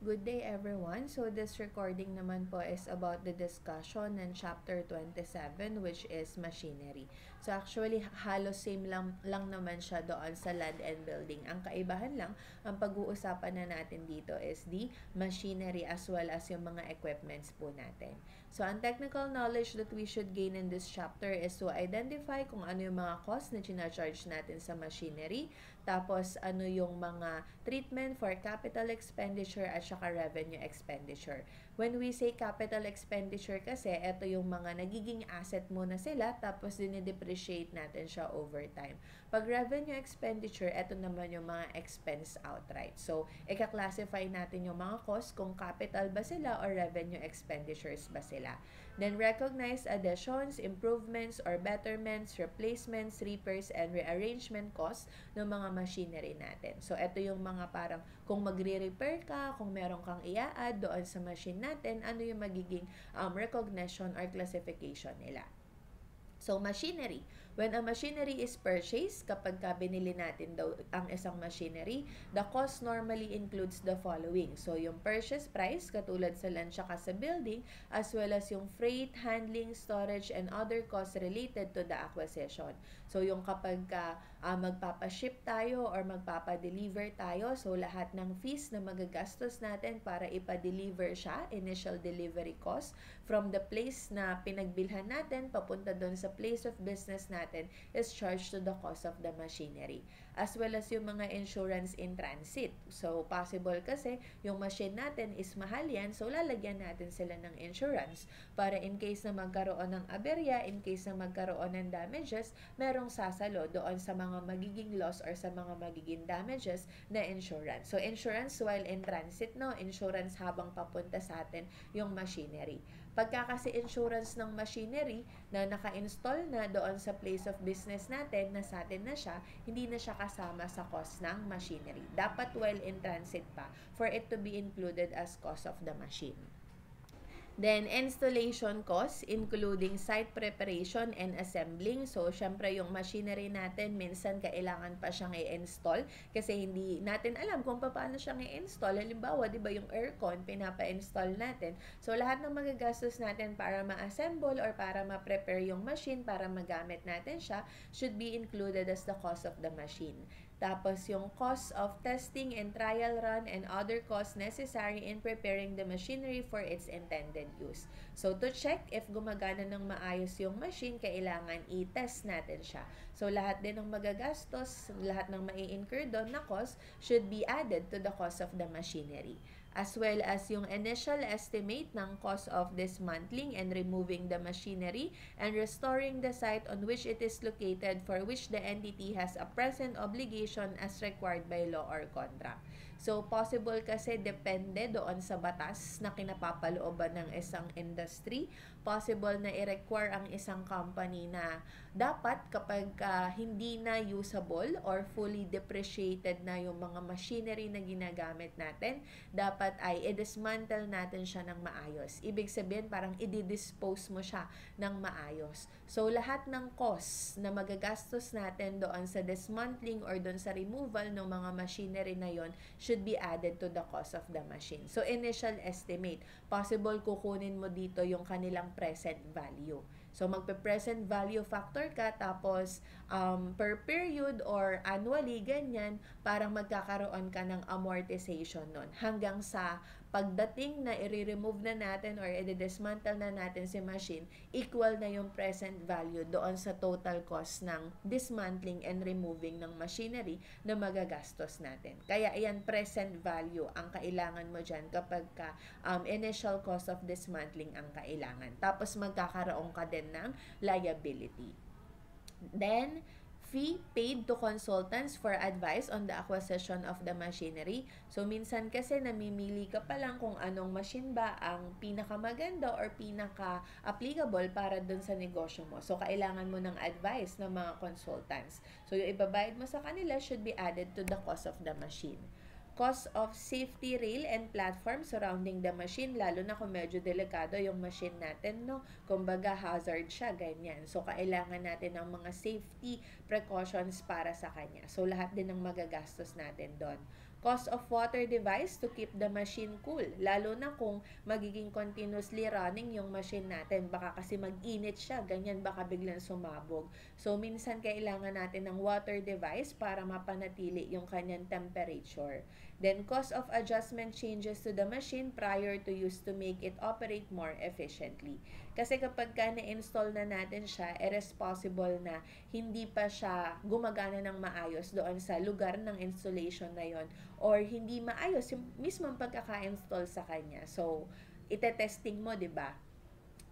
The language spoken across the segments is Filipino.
Good day everyone. So this recording naman po is about the discussion ng chapter 27 which is machinery. So actually halos same lang naman siya doon sa land and building. Ang kaibahan lang, ang pag-uusapan na natin dito is the machinery as well as yung mga equipments po natin. So ang technical knowledge that we should gain in this chapter is to identify kung ano yung mga cost na charge natin sa machinery, tapos ano yung mga treatment for capital expenditure at saka revenue expenditure. When we say capital expenditure kasi, ito yung mga nagiging asset muna sila tapos dinidepreciate natin siya over time. Pag revenue expenditure, ito naman yung mga expense outright. So, ika-classify natin yung mga cost kung capital ba sila or revenue expenditures ba sila. Then, recognize additions, improvements, or betterments, replacements, repairs, and rearrangement costs ng mga machinery natin. So, ito yung mga parang kung magre-repair ka, kung meron kang i-add doon sa machine natin, ano yung magiging recognition or classification nila. So, machinery. When a machinery is purchased, kapag binili natin daw ang isang machinery, the cost normally includes the following. So, yung purchase price, katulad sa land tsaka sa building, as well as yung freight, handling, storage, and other costs related to the acquisition. So, yung kapag magpapaship tayo or magpapadeliver tayo, so lahat ng fees na magagastos natin para ipa-deliver siya, initial delivery cost, from the place na pinagbilhan natin, papunta doon sa place of business natin, is charged to the cost of the machinery. As well as yung mga insurance in transit. So, possible kasi yung machine natin is mahal yan, so lalagyan natin sila ng insurance para in case na magkaroon ng aberya, in case na magkaroon ng damages, merong sasalo doon sa mga magiging loss or sa mga magiging damages na insurance. So, insurance while in transit, no? Insurance habang papunta sa atin yung machinery. Pagka kasi insurance ng machinery na naka-install na doon sa place of business natin, na sa atin na siya, hindi na siya kasama sa cost ng machinery. Dapat while in transit pa for it to be included as cost of the machine. Then, installation costs, including site preparation and assembling. So, syempre yung machinery natin, minsan kailangan pa siyang i-install kasi hindi natin alam kung paano siyang i-install. Halimbawa, di ba yung aircon, pinapa-install natin. So, lahat ng magagastos natin para ma-assemble or para ma-prepare yung machine, para magamit natin siya, should be included as the cost of the machine. Tapos, yung cost of testing and trial run and other costs necessary in preparing the machinery for its intended use. So, to check if gumagana ng maayos yung machine, kailangan i-test natin siya. So, lahat din ng magagastos, lahat ng mai-incur doon na cost should be added to the cost of the machinery. As well as yung initial estimate ng cost of dismantling and removing the machinery and restoring the site on which it is located for which the entity has a present obligation as required by law or contract. So, possible kasi depende doon sa batas na kinapapalooban ng isang industry. Possible na i-require ang isang company na dapat kapag hindi na usable or fully depreciated na yung mga machinery na ginagamit natin, dapat ay i-dismantle natin siya ng maayos. Ibig sabihin, parang i-dispose mo siya ng maayos. So, lahat ng costs na magagastos natin doon sa dismantling or doon sa removal ng mga machinery na yon should be added to the cost of the machine. So, initial estimate. Possible kukunin mo dito yung kanilang present value. So, magpe-present value factor ka, tapos per period or annually, ganyan, parang magkakaroon ka ng amortization nun. Hanggang sa pagdating na i-remove na natin or i-dismantle na natin si machine, equal na yung present value doon sa total cost ng dismantling and removing ng machinery na magagastos natin. Kaya ayan, present value ang kailangan mo dyan kapag initial cost of dismantling ang kailangan. Tapos magkakaroon ka din ng liability. Then, fee paid to consultants for advice on the acquisition of the machinery. So, minsan kasi namimili ka pa lang kung anong machine ba ang pinakamaganda or pinaka-applicable para dun sa negosyo mo. So, kailangan mo ng advice ng mga consultants. So, yung ibabayad mo sa kanila should be added to the cost of the machine. Cost of safety rail and platform surrounding the machine, lalo na kung medyo delikado yung machine natin, no? Kumbaga hazard siya, ganyan. So, kailangan natin ng mga safety precautions para sa kanya. So, lahat din ng magagastos natin doon. Cost of water device to keep the machine cool. Lalo na kung magiging continuously running yung machine natin. Baka kasi mag-init siya, ganyan baka biglang sumabog. So, minsan kailangan natin ng water device para mapanatili yung kanyang temperature. Then, cost of adjustment changes to the machine prior to use to make it operate more efficiently. Kasi kapag ka na-install na natin siya, it is possible na hindi pa siya gumagana ng maayos doon sa lugar ng installation na yon, or hindi maayos yung mismong pagkaka-install sa kanya. So, ite-testing mo, 'di ba?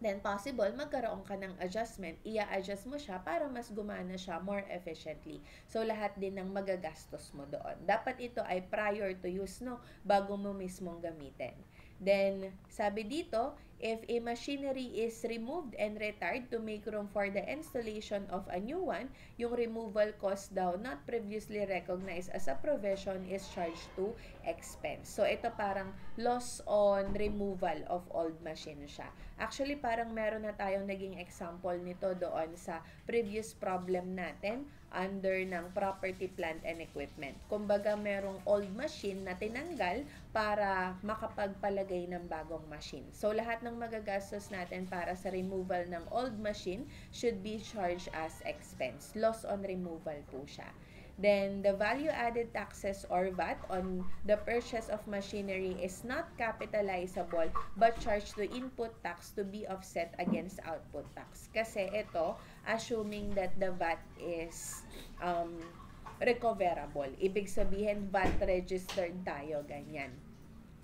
Then possible magkaroon ka ng adjustment, i-adjust mo siya para mas gumana siya more efficiently. So lahat din ng magagastos mo doon. Dapat ito ay prior to use, no, bago mo mismong gamitin. Then sabi dito, if a machinery is removed and retired to make room for the installation of a new one, yung removal cost daw not previously recognized as a provision is charged to expense. So ito parang loss on removal of old machine siya. Actually, parang meron na tayong naging example nito doon sa previous problem natin under ng property, plant, and equipment. Kumbaga, merong old machine na tinanggal para makapagpalagay ng bagong machine. So, lahat ng magagastos natin para sa removal ng old machine should be charged as expense. Loss on removal po siya. Then, the value-added taxes or VAT on the purchase of machinery is not capitalizable but charged to input tax to be offset against output tax. Kasi ito, assuming that the VAT is recoverable. Ibig sabihin, VAT registered tayo, ganyan.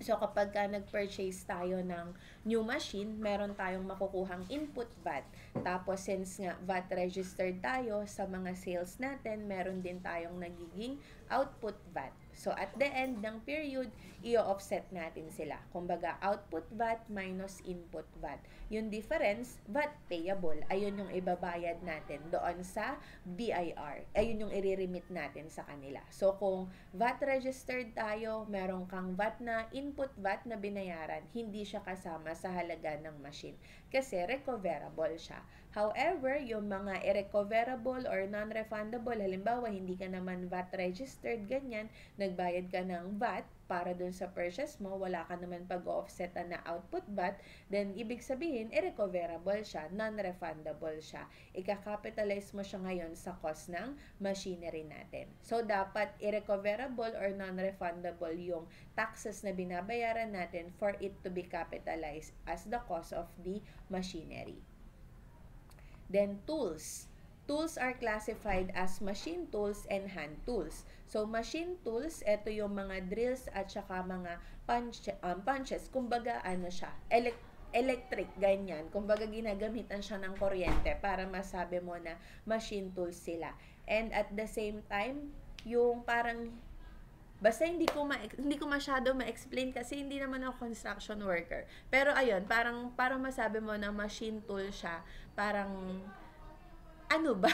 So, kapag ka nag-purchase tayo ng new machine, meron tayong makukuhang input VAT. Tapos, since nga VAT registered tayo sa mga sales natin, meron din tayong nagiging output VAT. So, at the end ng period, i-offset natin sila. Kumbaga, output VAT minus input VAT. Yung difference, VAT payable. Ayun yung ibabayad natin doon sa BIR. Ayun yung i-remit natin sa kanila. So, kung VAT registered tayo, meron kang VAT na input VAT na binayaran, hindi siya kasama sa halaga ng machine. Kasi recoverable siya. However, yung mga irrecoverable or non-refundable, halimbawa, hindi ka naman VAT registered, ganyan, nagbayad ka ng VAT para dun sa purchase mo, wala ka naman pag-offset na output VAT, then ibig sabihin, irrecoverable siya, non-refundable siya. Ika-capitalize mo siya ngayon sa cost ng machinery natin. So, dapat irrecoverable or non-refundable yung taxes na binabayaran natin for it to be capitalized as the cost of the machinery. Then, tools. Tools are classified as machine tools and hand tools. So, machine tools, ito yung mga drills at saka mga punches. Kumbaga, ano siya, electric, ganyan. Kumbaga, ginagamitan siya ng kuryente para masabi mo na machine tools sila. And at the same time, yung parang basta hindi ko masyado ma-explain kasi hindi naman ako construction worker. Pero ayun, parang masabi mo na machine tool siya, parang ano ba?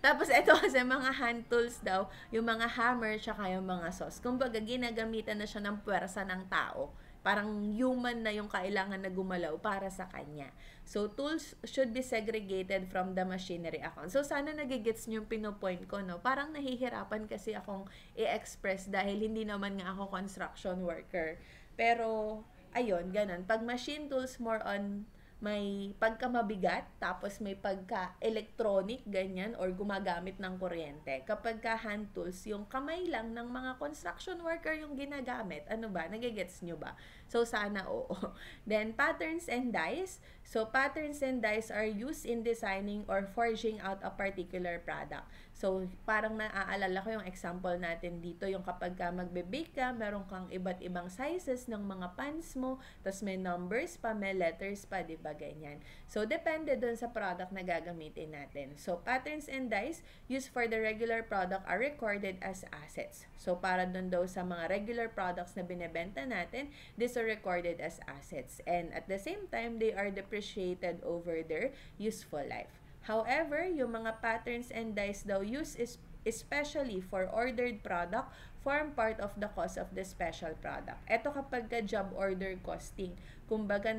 Tapos ito kasi mga hand tools daw, yung mga hammer tsaka yung mga saws. Kumbaga ginagamitan na siya ng puwersa ng tao. Parang human na yung kailangan na gumalaw para sa kanya. So, tools should be segregated from the machinery account. So, sana nagigets nyo yung pinopoint ko, no? Parang nahihirapan kasi akong i-express dahil hindi naman nga ako construction worker. Pero, ayun, ganun. Pag machine tools, more on may pagkamabigat, tapos may pagka-electronic, ganyan, or gumagamit ng kuryente. Kapag ka hand tools, yung kamay lang ng mga construction worker yung ginagamit. Ano ba? Nagigets nyo ba? So, sana oo. Then, patterns and dies. So, patterns and dies are used in designing or forging out a particular product. So, parang naaalala ko yung example natin dito, yung kapag ka magbe-bake ka, meron kang iba't ibang sizes ng mga pans mo, tapos may numbers pa, may letters pa, di ba, ganyan. So, depende dun sa product na gagamitin natin. So, patterns and dies used for the regular product are recorded as assets. So, para dun daw sa mga regular products na binebenta natin, these are recorded as assets. And at the same time, they are depreciated over their useful life. However, yung mga patterns and dies daw used is especially for ordered product form part of the cost of the special product. Ito kapag ka job order costing, kumbaga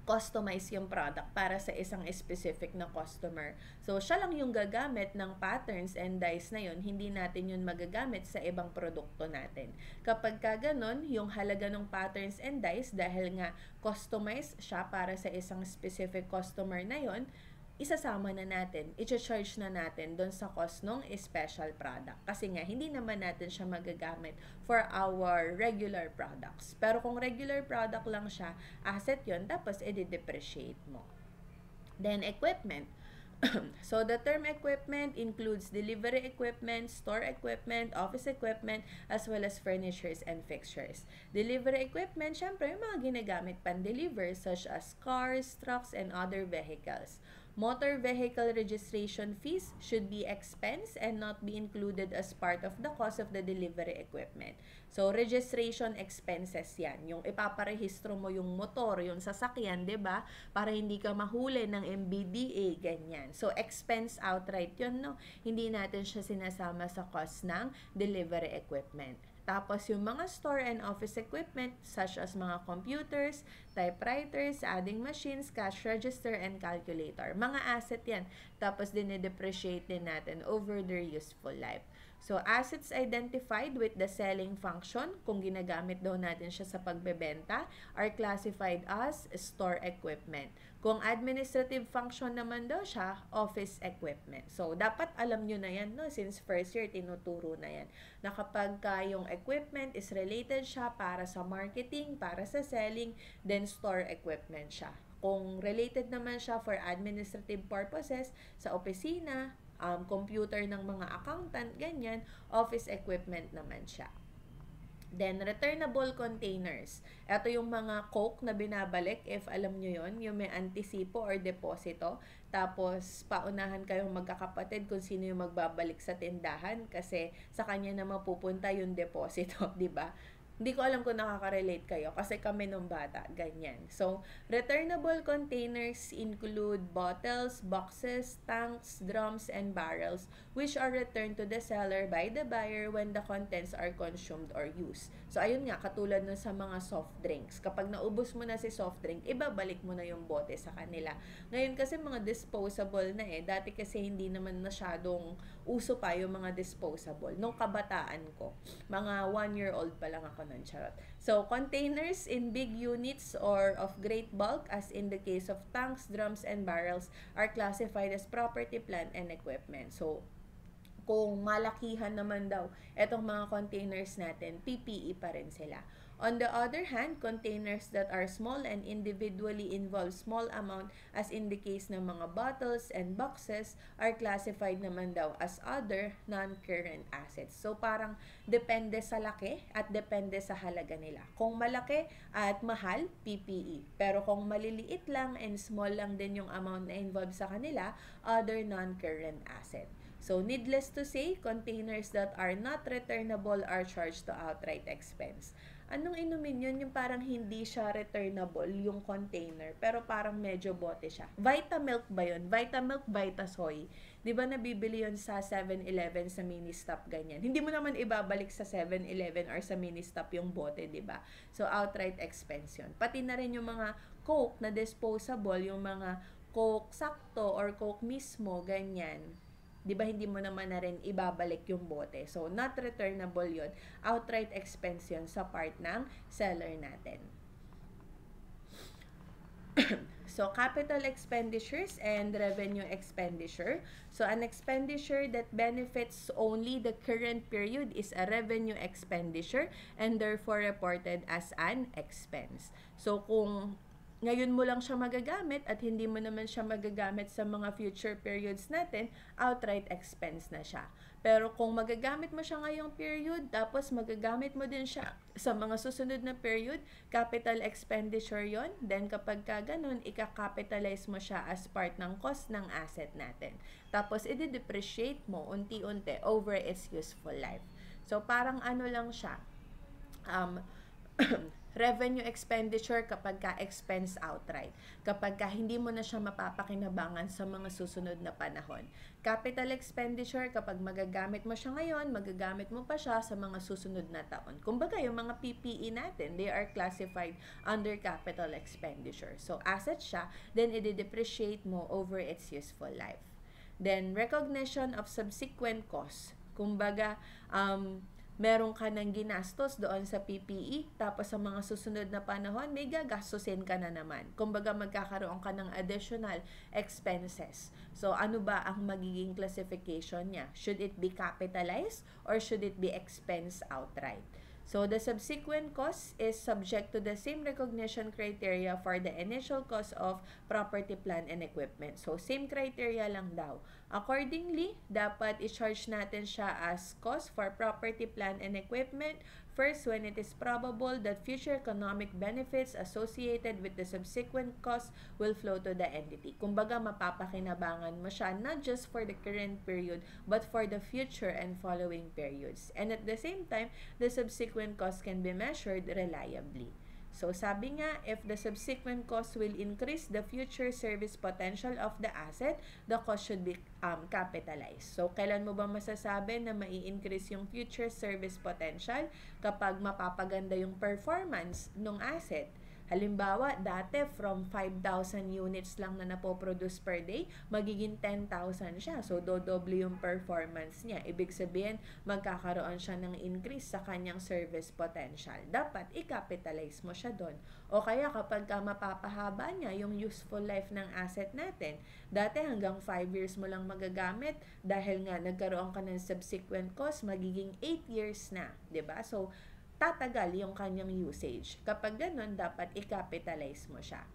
customize yung product para sa isang specific na customer. So, siya lang yung gagamit ng patterns and dyes na yun, hindi natin yun magagamit sa ibang produkto natin. Kapag ka ganun, yung halaga ng patterns and dyes, dahil nga customize siya para sa isang specific customer na yun, isasama na natin, i-charge na natin doon sa cost ng special product. Kasi nga, hindi naman natin siya magagamit for our regular products. Pero kung regular product lang siya, asset yon, tapos i-depreciate mo. Then, equipment. So, the term equipment includes delivery equipment, store equipment, office equipment, as well as furnitures and fixtures. Delivery equipment, syempre, yung mga ginagamit pan-deliver such as cars, trucks, and other vehicles. Motor vehicle registration fees should be expense and not be included as part of the cost of the delivery equipment. So, registration expenses yan. Yung ipaparehistro mo yung motor, yung sasakyan, 'di ba? Para hindi ka mahuli ng MBDA, ganyan. So, expense outright yun, no? Hindi natin siya sinasama sa cost ng delivery equipment. Tapos, yung mga store and office equipment such as mga computers, typewriters, adding machines, cash register, and calculator. Mga asset yan. Tapos, dine-depreciate din natin over their useful life. So, assets identified with the selling function, kung ginagamit daw natin siya sa pagbebenta, are classified as store equipment. Kung administrative function naman daw siya, office equipment. So, dapat alam nyo na yan, no? Since first year, tinuturo na yan. Na kapag yung equipment is related siya para sa marketing, para sa selling, then store equipment siya. Kung related naman siya for administrative purposes, sa opisina, computer ng mga accountant, ganyan, office equipment naman siya. Then, returnable containers. Ito yung mga Coke na binabalik, if alam nyo yon, yung may antisipo or deposito. Tapos, paunahan kayong magkakapatid kung sino yung magbabalik sa tindahan kasi sa kanya na mapupunta yung deposito, di ba? Hindi ko alam kung nakaka-relate kayo kasi kami nung bata, ganyan. So, returnable containers include bottles, boxes, tanks, drums, and barrels which are returned to the seller by the buyer when the contents are consumed or used. So, ayun nga, katulad nun sa mga soft drinks. Kapag naubos mo na si soft drink, ibabalik mo na yung bote sa kanila. Ngayon kasi mga disposable na Dati kasi hindi naman masyadong uso pa yung mga disposable. Nung kabataan ko, mga 1-year-old pa lang ako nun, charot. So, containers in big units or of great bulk, as in the case of tanks, drums, and barrels, are classified as property, plant, and equipment. So, kung malakihan naman daw etong mga containers natin, PPE pa rin sila. On the other hand, containers that are small and individually involve small amount, as in the case ng mga bottles and boxes, are classified naman daw as other non-current assets. So, parang depende sa laki at depende sa halaga nila. Kung malaki at mahal, PPE. Pero kung maliliit lang and small lang din yung amount na involved sa kanila, other non-current asset. So, needless to say, containers that are not returnable are charged to outright expense. Anong inumin yun? Yung parang hindi siya returnable, yung container, pero parang medyo bote siya. Vitamilk ba yun? Vitamilk, Vitasoy. Di ba nabibili yun sa 7-Eleven, sa mini-stop, ganyan? Hindi mo naman ibabalik sa 7-Eleven or sa mini-stop yung bote, di ba? So, outright expense yun. Pati na rin yung mga Coke na disposable, yung mga Coke sakto or Coke mismo, ganyan. Di ba hindi mo naman na rin ibabalik yung bote. So, not returnable yun. Outright expense yun sa part ng seller natin. So, capital expenditures and revenue expenditure. So, an expenditure that benefits only the current period is a revenue expenditure and therefore reported as an expense. So, kung ngayon mo lang siya magagamit at hindi mo naman siya magagamit sa mga future periods natin, outright expense na siya. Pero kung magagamit mo siya ngayong period, tapos magagamit mo din siya sa mga susunod na period, capital expenditure yon. Then kapag ka ganun, ika-capitalize mo siya as part ng cost ng asset natin. Tapos i-depreciate mo unti-unti over its useful life. So parang ano lang siya, Revenue expenditure kapag ka expense outright. Kapag ka hindi mo na siya mapapakinabangan sa mga susunod na panahon. Capital expenditure kapag magagamit mo siya ngayon, magagamit mo pa siya sa mga susunod na taon. Kumbaga, yung mga PPE natin, they are classified under capital expenditure. So, asset siya, then i-depreciate mo over its useful life. Then, recognition of subsequent costs. Kumbaga, meron ka ng ginastos doon sa PPE, tapos sa mga susunod na panahon, may gagastusin ka na naman. Kumbaga, magkakaroon ka ng additional expenses. So, ano ba ang magiging classification niya? Should it be capitalized or should it be expense outright? So, the subsequent cost is subject to the same recognition criteria for the initial cost of property, plant, and equipment. So, same criteria lang daw. Accordingly, dapat i-charge natin siya as cost for property, plant, and equipment. First, when it is probable that future economic benefits associated with the subsequent cost will flow to the entity. Kumbaga, mapapakinabangan mo siya not just for the current period, but for the future and following periods. And at the same time, the subsequent cost can be measured reliably. So, sabi nga, if the subsequent cost will increase the future service potential of the asset, the cost should be capitalized. So, kailan mo ba masasabi na mai-increase yung future service potential? Kapag mapapaganda yung performance ng asset. Halimbawa, dati from 5,000 units lang na napoproduce per day, magiging 10,000 siya. So, dodoble yung performance niya. Ibig sabihin, magkakaroon siya ng increase sa kanyang service potential. Dapat i-capitalize mo siya doon. O kaya kapag ka mapapahaba niya yung useful life ng asset natin, dati hanggang 5 years mo lang magagamit dahil nga nagkaroon ka ng subsequent cost, magiging 8 years na. 'Di ba? So, tatagal yung kanyang usage. Kapag ganun, dapat i-capitalize mo siya.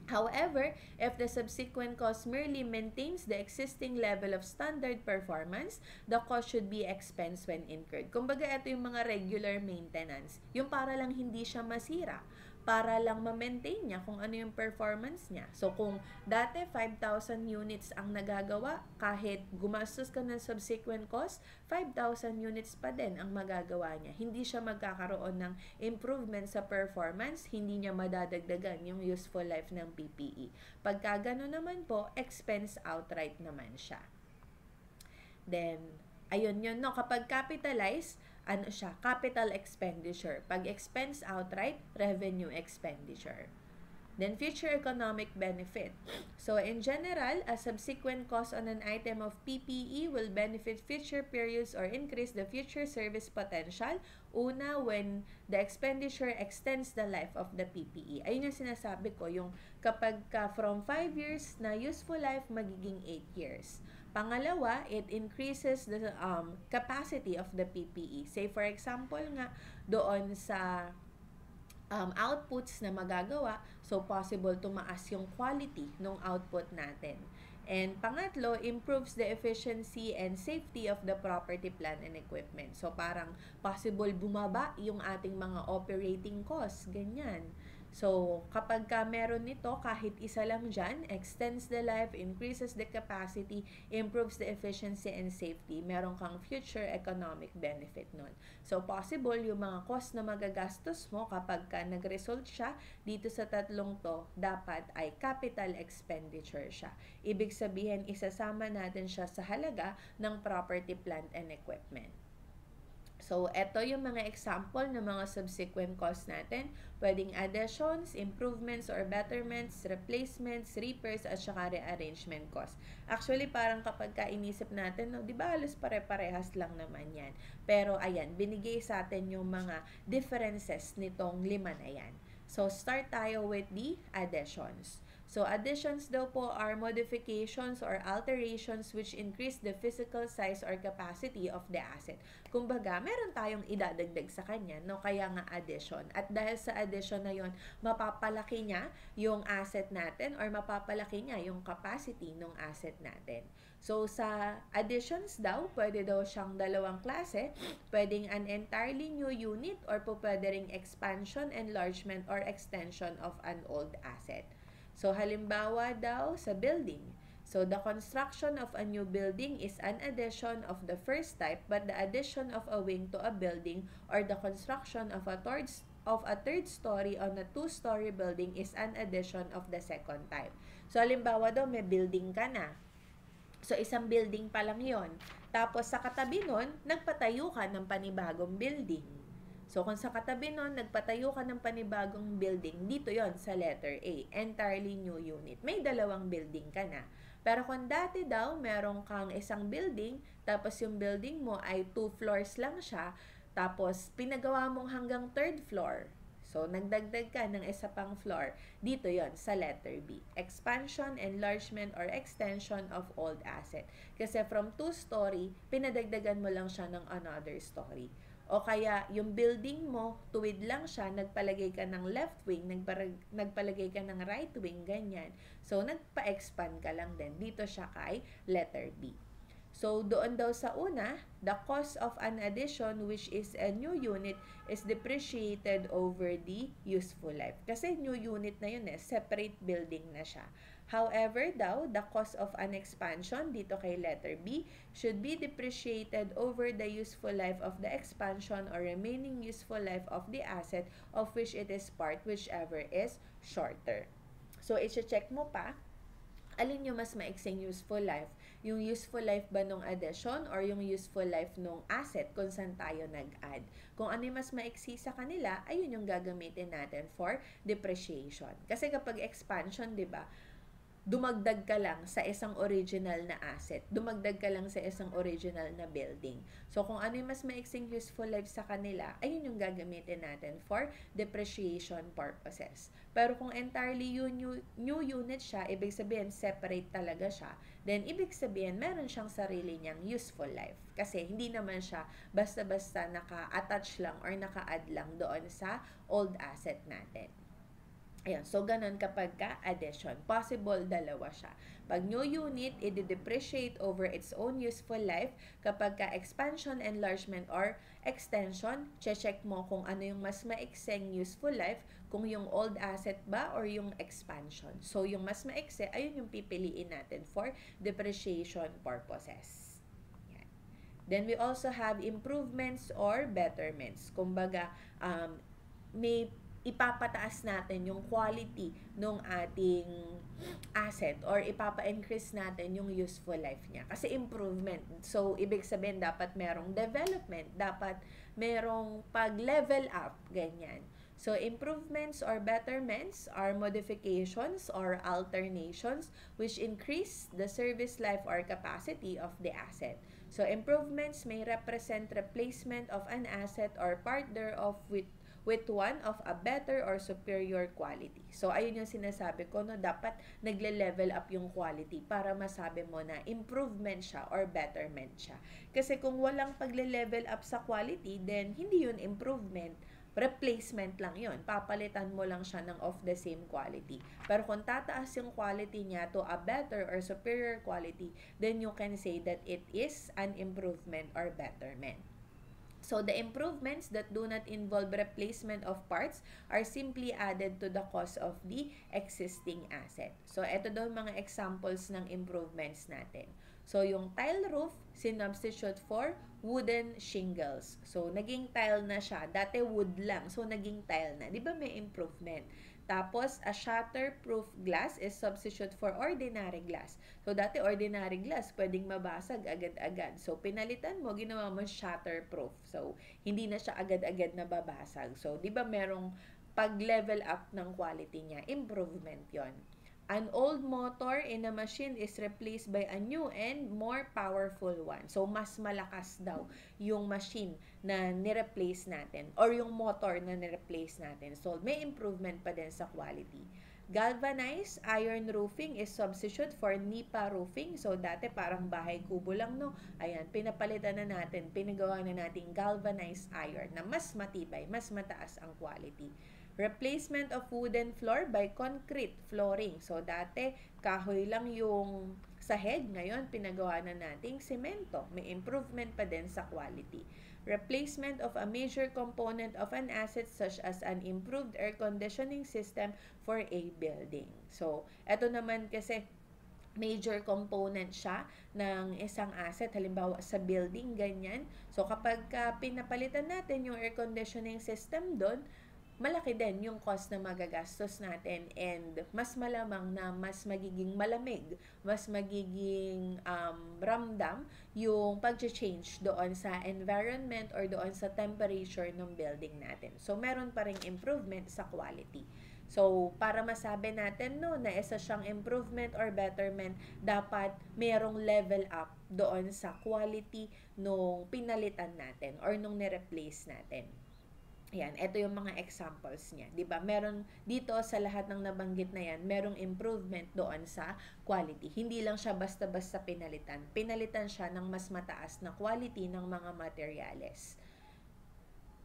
However, if the subsequent cost merely maintains the existing level of standard performance, the cost should be expensed when incurred. Kumbaga, ito yung mga regular maintenance. Yung para lang hindi siya masira. Para lang ma-maintain niya kung ano yung performance niya. So, kung dati 5,000 units ang nagagawa, kahit gumastos ka ng subsequent cost, 5,000 units pa din ang magagawa niya. Hindi siya magkakaroon ng improvement sa performance, hindi niya madadagdagan yung useful life ng PPE. Pagka gano'n naman po, expense outright naman siya. Then, ayun yun, no? Kapag capitalize, ano siya? Capital expenditure. Pag expense outright, revenue expenditure. Then, future economic benefit. So, in general, a subsequent cost on an item of PPE will benefit future periods or increase the future service potential. Una, when the expenditure extends the life of the PPE. Ayun yung sinasabi ko, yung kapag ka from 5 years na useful life, magiging 8 years. Pangalawa, it increases the capacity of the PPE. Say, for example nga, doon sa outputs na magagawa, so possible tumaas yung quality ng output natin. And pangatlo, improves the efficiency and safety of the property, plant, and equipment. So parang possible bumaba yung ating mga operating costs, ganyan. So, kapag ka meron nito, kahit isa lang dyan, extends the life, increases the capacity, improves the efficiency and safety, meron kang future economic benefit nun. So, possible yung mga cost na magagastos mo kapag ka nag-result siya dito sa tatlong to, dapat ay capital expenditure siya. Ibig sabihin, isasama natin siya sa halaga ng property, plant, and equipment. So, eto yung mga example ng mga subsequent costs natin. Pwedeng additions, improvements or betterments, replacements, repairs, at saka rearrangement costs. Actually, parang kapag inisip natin, no, di ba halos pare-parehas lang naman yan. Pero, ayan, binigay sa atin yung mga differences nitong lima na yan. So, start tayo with the additions. So, additions daw po are modifications or alterations which increase the physical size or capacity of the asset. Kumbaga, meron tayong idadagdag sa kanya, no? Kaya nga addition. At dahil sa addition na yon, mapapalaki niya yung asset natin or mapapalaki niya yung capacity ng asset natin. So, sa additions daw, pwede daw siyang dalawang klase. Pwedeng an entirely new unit or po pwede ring expansion, enlargement, or extension of an old asset. So, halimbawa daw sa building. So, the construction of a new building is an addition of the first type, but the addition of a wing to a building or the construction of a of a third story on a two-story building is an addition of the second type. So, halimbawa daw, may building ka na. So, isang building pa lang yon. Tapos, sa katabi nun, nagpatayo ka ng panibagong building. So, kung sa katabi nun, nagpatayo ka ng panibagong building, dito yon sa letter A, entirely new unit. May dalawang building ka na. Pero kung dati daw, meron kang isang building, tapos yung building mo ay 2 floors lang siya, tapos pinagawa mong hanggang 3rd floor. So, nagdagdag ka ng isa pang floor. Dito yon sa letter B. Expansion, enlargement, or extension of old asset. Kasi from 2-story, pinadagdagan mo lang siya ng another story. O kaya, yung building mo, tuwid lang siya, nagpalagay ka ng left wing, nagpalagay ka ng right wing, ganyan. So, nagpa-expand ka lang din. Dito siya kay letter B. So, doon daw sa una, the cost of an addition which is a new unit is depreciated over the useful life. Kasi new unit na yun separate building na siya. However daw, the cost of an expansion, dito kay letter B, should be depreciated over the useful life of the expansion or remaining useful life of the asset of which it is part, whichever is shorter. So, i-check mo pa, alin yung mas maiksing useful life? Yung useful life ba nung addition or yung useful life nung asset kung saan tayo nag-add? Kung ano yung mas maiksi sa kanila, ayun yung gagamitin natin for depreciation. Kasi kapag expansion, di ba, dumagdag ka lang sa isang original na asset. Dumagdag ka lang sa isang original na building. So, kung ano yung mas maiksing useful life sa kanila, ayun yung gagamitin natin for depreciation purposes. Pero kung entirely new unit siya, ibig sabihin separate talaga siya, then ibig sabihin meron siyang sarili niyang useful life. Kasi hindi naman siya basta-basta naka-attach lang or naka-add lang doon sa old asset natin. Ayan, so ganun kapag ka-addition. Possible, dalawa siya. Pag new unit, i-depreciate over its own useful life. Kapag ka-expansion, enlargement, or extension, check mo kung ano yung mas maikseng useful life, kung yung old asset ba or yung expansion. So, yung mas maikse, ayun yung pipiliin natin for depreciation purposes. Ayan. Then, we also have improvements or betterments. Kumbaga, may ipapataas natin yung quality ng ating asset or ipapa-increase natin yung useful life niya. Kasi improvement. So, ibig sabihin, dapat merong development. Dapat merong pag-level up. Ganyan. So, improvements or betterments are modifications or alternations which increase the service life or capacity of the asset. So, improvements may represent replacement of an asset or part thereof with one of a better or superior quality. So, ayun yung sinasabi ko, no, dapat nagle-level up yung quality para masabi mo na improvement siya or betterment siya. Kasi kung walang pagle-level up sa quality, then hindi yun improvement, replacement lang yun. Papalitan mo lang siya ng of the same quality. Pero kung tataas yung quality niya to a better or superior quality, then you can say that it is an improvement or betterment. So, the improvements that do not involve replacement of parts are simply added to the cost of the existing asset. So, ito daw mga examples ng improvements natin. So, yung tile roof, sinubstitute for wooden shingles. So, naging tile na siya. Dati wood lang. So, naging tile na. Di ba may improvement? Tapos, a shatterproof glass is substitute for ordinary glass. So, dati ordinary glass, pwedeng mabasag agad-agad. So, pinalitan mo, ginawa mo shatterproof. So, hindi na siya agad-agad nababasag. So, di ba merong pag-level up ng quality niya? Improvement yon. An old motor in a machine is replaced by a new and more powerful one. So, mas malakas daw yung machine na nireplace natin or yung motor na nireplace natin. So, may improvement pa din sa quality. Galvanized iron roofing is substitute for Nipa roofing. So, dati parang bahay kubo lang, no? Ayan, pinapalitan na natin, pinagawa na natin galvanized iron na mas matibay, mas mataas ang quality. Replacement of wooden floor by concrete flooring. So, dati, kahoy lang yung sahig. Ngayon, pinagawa na nating semento. May improvement pa din sa quality. Replacement of a major component of an asset such as an improved air conditioning system for a building. So, eto naman kasi, major component siya ng isang asset, halimbawa sa building, ganyan. So, kapag pinapalitan natin yung air conditioning system doon, malaki din yung cost na magagastos natin and mas malamang na mas magiging malamig, mas magiging ramdam yung pag-change doon sa environment or doon sa temperature ng building natin. So, meron pa ring improvement sa quality. So, para masabi natin no, na isa siyang improvement or betterment, dapat merong level up doon sa quality nung pinalitan natin or nung ni-replace natin. Ayan, ito yung mga examples niya. 'Di ba? Meron dito sa lahat ng nabanggit na yan, merong improvement doon sa quality. Hindi lang siya basta-basta pinalitan. Pinalitan siya ng mas mataas na quality ng mga materyales.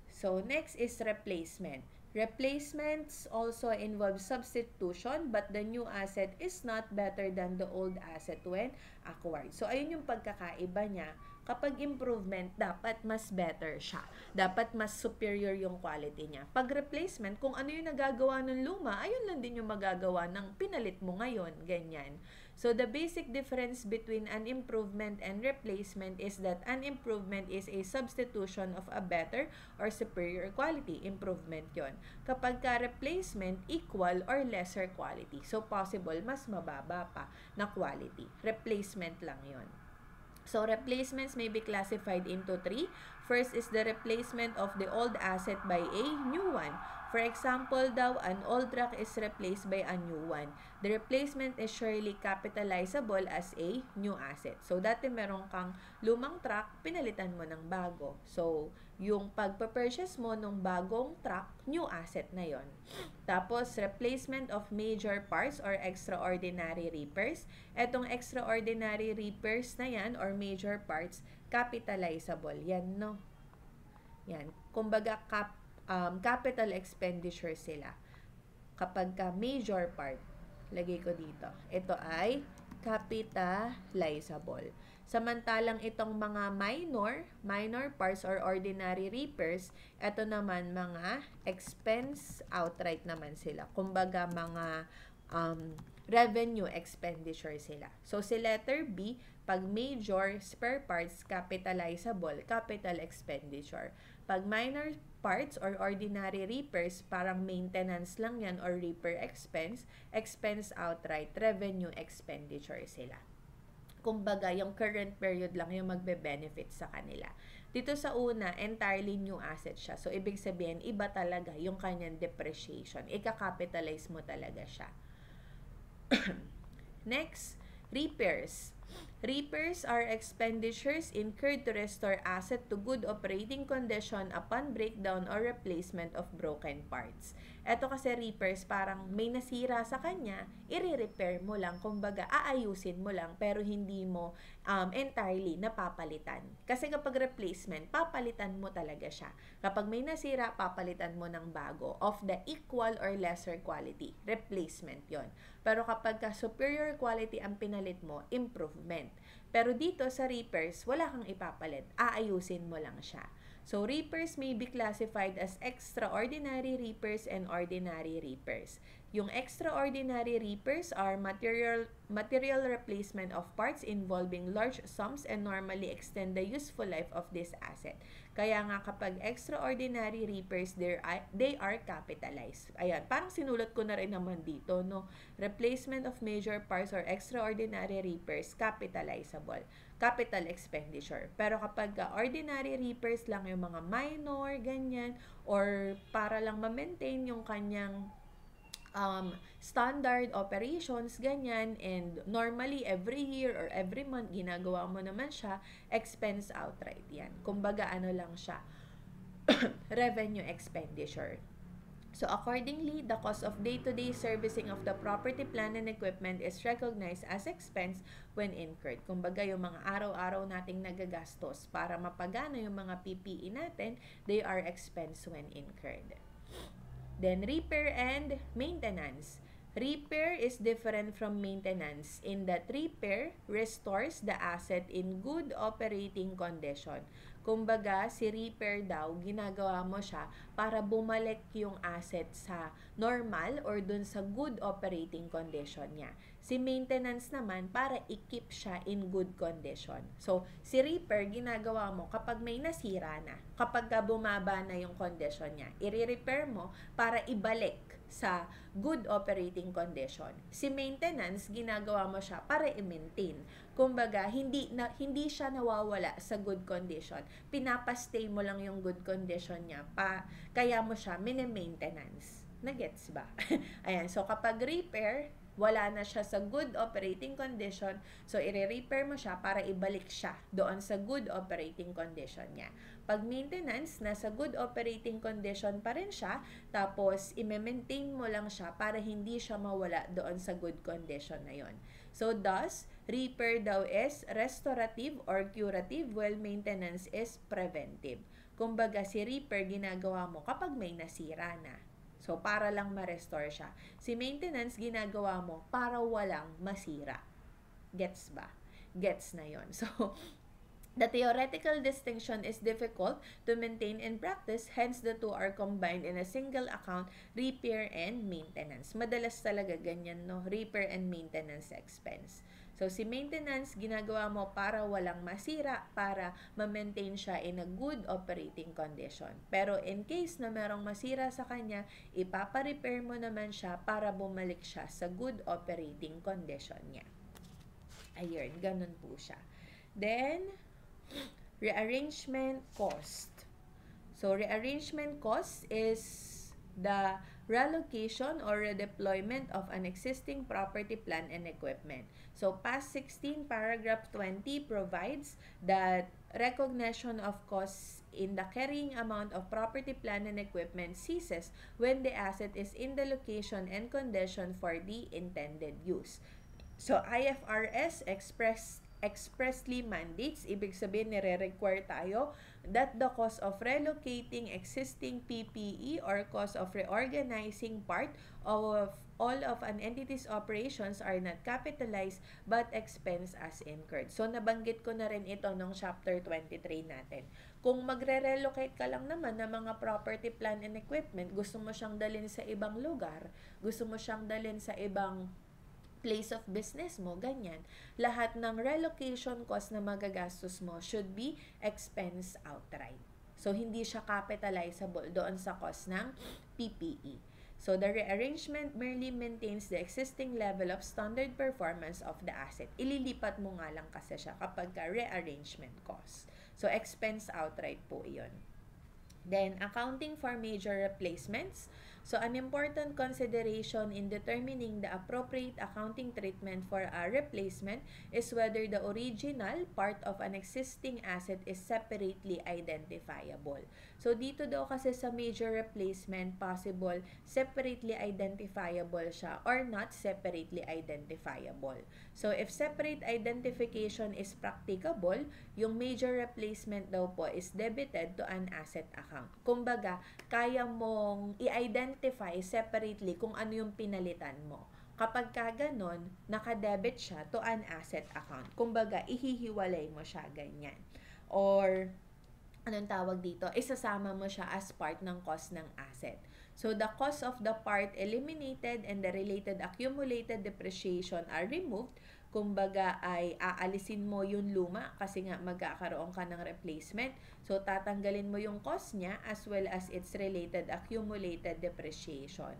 So, next is replacement. Replacements also involve substitution, but the new asset is not better than the old asset when acquired. So, ayun yung pagkakaiba niya. Kapag improvement, dapat mas better siya. Dapat mas superior yung quality niya. Pag replacement, kung ano yung nagagawa ng luma, ayun lang din yung magagawa ng pinalit mo ngayon. Ganyan. So, the basic difference between an improvement and replacement is that an improvement is a substitution of a better or superior quality. Improvement yon. Kapag ka replacement, equal or lesser quality. So, possible, mas mababa pa na quality. Replacement lang yon. So, replacements may be classified into three. First is the replacement of the old asset by a new one. For example daw, an old truck is replaced by a new one. The replacement is surely capitalizable as a new asset. So, dati meron kang lumang truck, pinalitan mo ng bago. So, yung pagpa-purchase mo ng bagong truck, new asset na yon. Tapos, replacement of major parts or extraordinary repairs. Etong extraordinary repairs na yan or major parts, capitalizable. Yan, no? Yan. Kumbaga, capital expenditure sila. Kapag ka major part, lagay ko dito. Ito ay capitalizable. Samantalang itong mga minor parts or ordinary repairs, ito naman mga expense outright naman sila. Kumbaga mga revenue expenditure sila. So, si letter B, pag major spare parts, capitalizable, capital expenditure. Pag minor parts or ordinary repairs, parang maintenance lang yan or repair expense, expense outright, revenue expenditure sila. Kumbaga, yung current period lang yung magbe-benefit sa kanila. Dito sa una, entirely new asset siya. So, ibig sabihin, iba talaga yung kanyang depreciation. Ika-capitalize mo talaga siya. Next, repairs. Repairs are expenditures incurred to restore asset to good operating condition upon breakdown or replacement of broken parts. Ito kasi repairs, parang may nasira sa kanya, i-repair mo lang, kumbaga aayusin mo lang, pero hindi mo entirely napapalitan. Kasi kapag replacement, papalitan mo talaga siya. Kapag may nasira, papalitan mo ng bago of the equal or lesser quality. Replacement yon. Pero kapag superior quality ang pinalit mo, improvement. Pero dito sa repairs, wala kang ipapalit. Aayusin mo lang siya. So, repairs may be classified as extraordinary repairs and ordinary repairs. Yung extraordinary repairs are material replacement of parts involving large sums and normally extend the useful life of this asset. Kaya nga kapag extraordinary repairs, they are capitalized. Ayan, parang sinulat ko na rin naman dito, no? Replacement of major parts or extraordinary repairs, capitalizable. Capital expenditure. Pero kapag ordinary repairs lang yung mga minor, ganyan, or para lang ma-maintain yung kanyang standard operations, ganyan, and normally every year or every month ginagawa mo naman siya, expense outright yan. Kumbaga ano lang siya, revenue expenditure. So accordingly, the cost of day-to-day servicing of the property, plant, and equipment is recognized as expense when incurred. Kumbaga yung mga araw-araw nating nagagastos para mapagana yung mga PPE natin, they are expense when incurred. Then, repair and maintenance. Repair is different from maintenance in that repair restores the asset in good operating condition. Kumbaga, si repair daw, ginagawa mo siya para bumalik yung asset sa normal or dun sa good operating condition niya. Si maintenance naman para i-keep siya in good condition. So, si repair, ginagawa mo kapag may nasira na, kapag bumaba na yung condition niya, i-repair mo para ibalik sa good operating condition. Si maintenance, ginagawa mo siya para i-maintain. Kumbaga, hindi siya nawawala sa good condition. Pinapastay mo lang yung good condition niya, kaya mo siya mini-maintenance. Nagets ba? Ayan, so kapag repair, wala na siya sa good operating condition, so i-repair mo siya para ibalik siya doon sa good operating condition niya. Pag maintenance, nasa good operating condition pa rin siya, tapos i-maintain mo lang siya para hindi siya mawala doon sa good condition na yon. So thus, repair daw is restorative or curative, while maintenance is preventive. Kumbaga, si repair ginagawa mo kapag may nasira na. So, para lang ma-restore siya. Si maintenance, ginagawa mo para walang masira. Gets ba? Gets na yon. So, the theoretical distinction is difficult to maintain in practice, hence the two are combined in a single account, repair and maintenance. Madalas talaga ganyan, no? Repair and maintenance expense. So, si maintenance, ginagawa mo para walang masira, para ma-maintain siya in a good operating condition. Pero in case na merong masira sa kanya, ipapa-repair mo naman siya para bumalik siya sa good operating condition niya. Ayun, ganun po siya. Then, rearrangement cost. So, rearrangement cost is the relocation or redeployment of an existing property, plant, and equipment. So, PAS 16 paragraph 20 provides that recognition of costs in the carrying amount of property, plant, and equipment ceases when the asset is in the location and condition for the intended use. So, IFRS expressly mandates, ibig sabihin nire-require tayo that the cost of relocating existing PPE or cost of reorganizing part of all of an entity's operations are not capitalized but expense as incurred. So, nabanggit ko na rin ito nung chapter 23 natin. Kung magre-relocate ka lang naman ng mga property, plant, and equipment, gusto mo siyang dalhin sa ibang lugar, gusto mo siyang dalhin sa ibang place of business mo, ganyan. Lahat ng relocation cost na magagastos mo should be expense outright. So, hindi siya capitalizable doon sa cost ng PPE. So, the rearrangement merely maintains the existing level of standard performance of the asset. Ililipat mo nga lang kasi siya kapag rearrangement cost. So, expense outright po iyon. Then, accounting for major replacements. So, an important consideration in determining the appropriate accounting treatment for a replacement is whether the original part of an existing asset is separately identifiable. So, dito daw kasi sa major replacement, possible separately identifiable siya or not separately identifiable. So, if separate identification is practicable, yung major replacement daw po is debited to an asset account. Kumbaga, kaya mong i-identify separately kung ano yung pinalitan mo. Kapag ka ganon, nakadebit siya to an asset account. Kumbaga, ihihiwalay mo siya ganyan. Or, anong tawag dito? Isasama mo siya as part ng cost ng asset. So, the cost of the part eliminated and the related accumulated depreciation are removed. Kumbaga ay aalisin mo yung luma kasi nga magkakaroon ka ng replacement. So, tatanggalin mo yung cost niya as well as its related accumulated depreciation.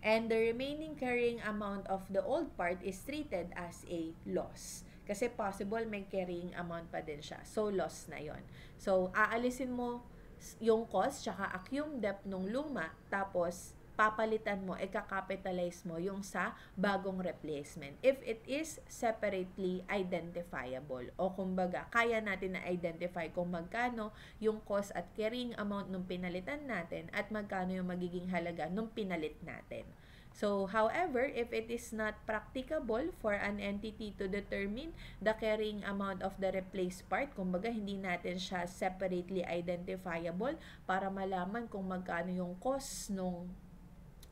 And the remaining carrying amount of the old part is treated as a loss. Kasi possible may carrying amount pa din siya. So, loss na yon. So, aalisin mo yung cost tsaka accum debt nung luma, tapos papalitan mo, ika-capitalize mo yung sa bagong replacement. If it is separately identifiable. O kumbaga, kaya natin na-identify kung magkano yung cost at carrying amount nung pinalitan natin at magkano yung magiging halaga nung pinalit natin. So, however, if it is not practicable for an entity to determine the carrying amount of the replaced part, kumbaga hindi natin siya separately identifiable para malaman kung magkano yung cost nung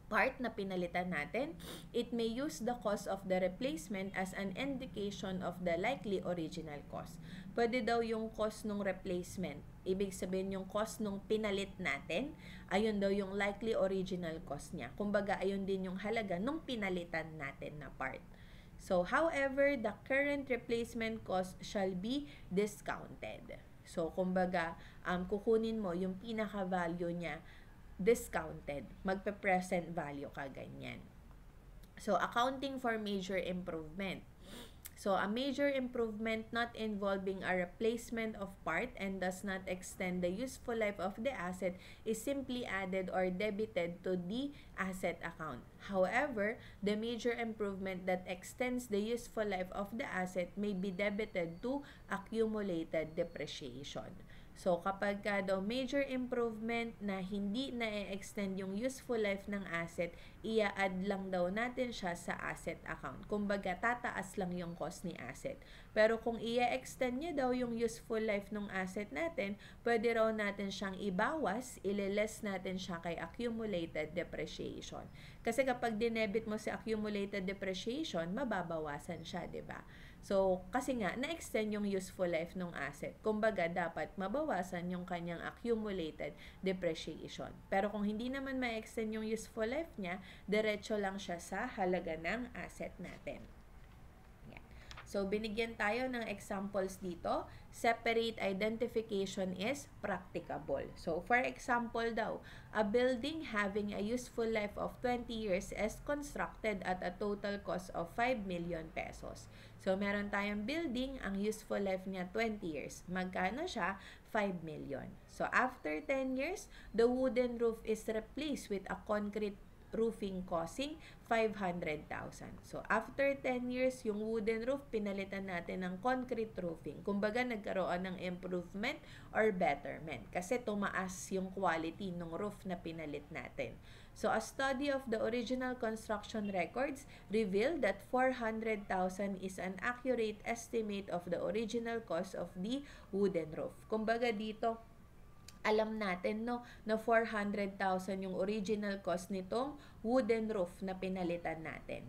part na pinalitan natin, it may use the cost of the replacement as an indication of the likely original cost. Pwede daw yung cost ng replacement. Ibig sabihin yung cost nung pinalit natin, ayun daw yung likely original cost niya. Kumbaga, ayun din yung halaga nung pinalitan natin na part. So, however, the current replacement cost shall be discounted. So, kumbaga, kukunin mo yung pinaka-value niya discounted. Magpe-present value ka ganyan. So, accounting for major improvement. So, a major improvement not involving a replacement of part and does not extend the useful life of the asset is simply added or debited to the asset account. However, the major improvement that extends the useful life of the asset may be debited to accumulated depreciation. So, kapag daw major improvement na hindi na-extend yung useful life ng asset, ia-add lang daw natin siya sa asset account. Kumbaga, tataas lang yung cost ni asset. Pero kung ia-extend niya daw yung useful life ng asset natin, pwede raw natin siyang ibawas, ililess natin siya kay accumulated depreciation. Kasi kapag dinebit mo si accumulated depreciation, mababawasan siya, 'di ba? So, kasi nga, na-extend yung useful life ng asset. Kumbaga, dapat mabawasan yung kanyang accumulated depreciation. Pero kung hindi naman ma-extend yung useful life niya, diretso lang siya sa halaga ng asset natin. Yan. So, binigyan tayo ng examples dito. Separate identification is practicable. So, for example daw, a building having a useful life of 20 years is constructed at a total cost of 5 million pesos. So, meron tayong building, ang useful life niya 20 years. Magkano siya? 5 million. So, after 10 years, the wooden roof is replaced with a concrete roofing costing 500,000. So, after 10 years, yung wooden roof, pinalitan natin ng concrete roofing. Kumbaga, nagkaroon ng improvement or betterment. Kasi tumaas yung quality ng roof na pinalit natin. So, a study of the original construction records revealed that 400,000 is an accurate estimate of the original cost of the wooden roof. Kumbaga dito, alam natin no na 400,000 yung original cost nitong wooden roof na pinalitan natin.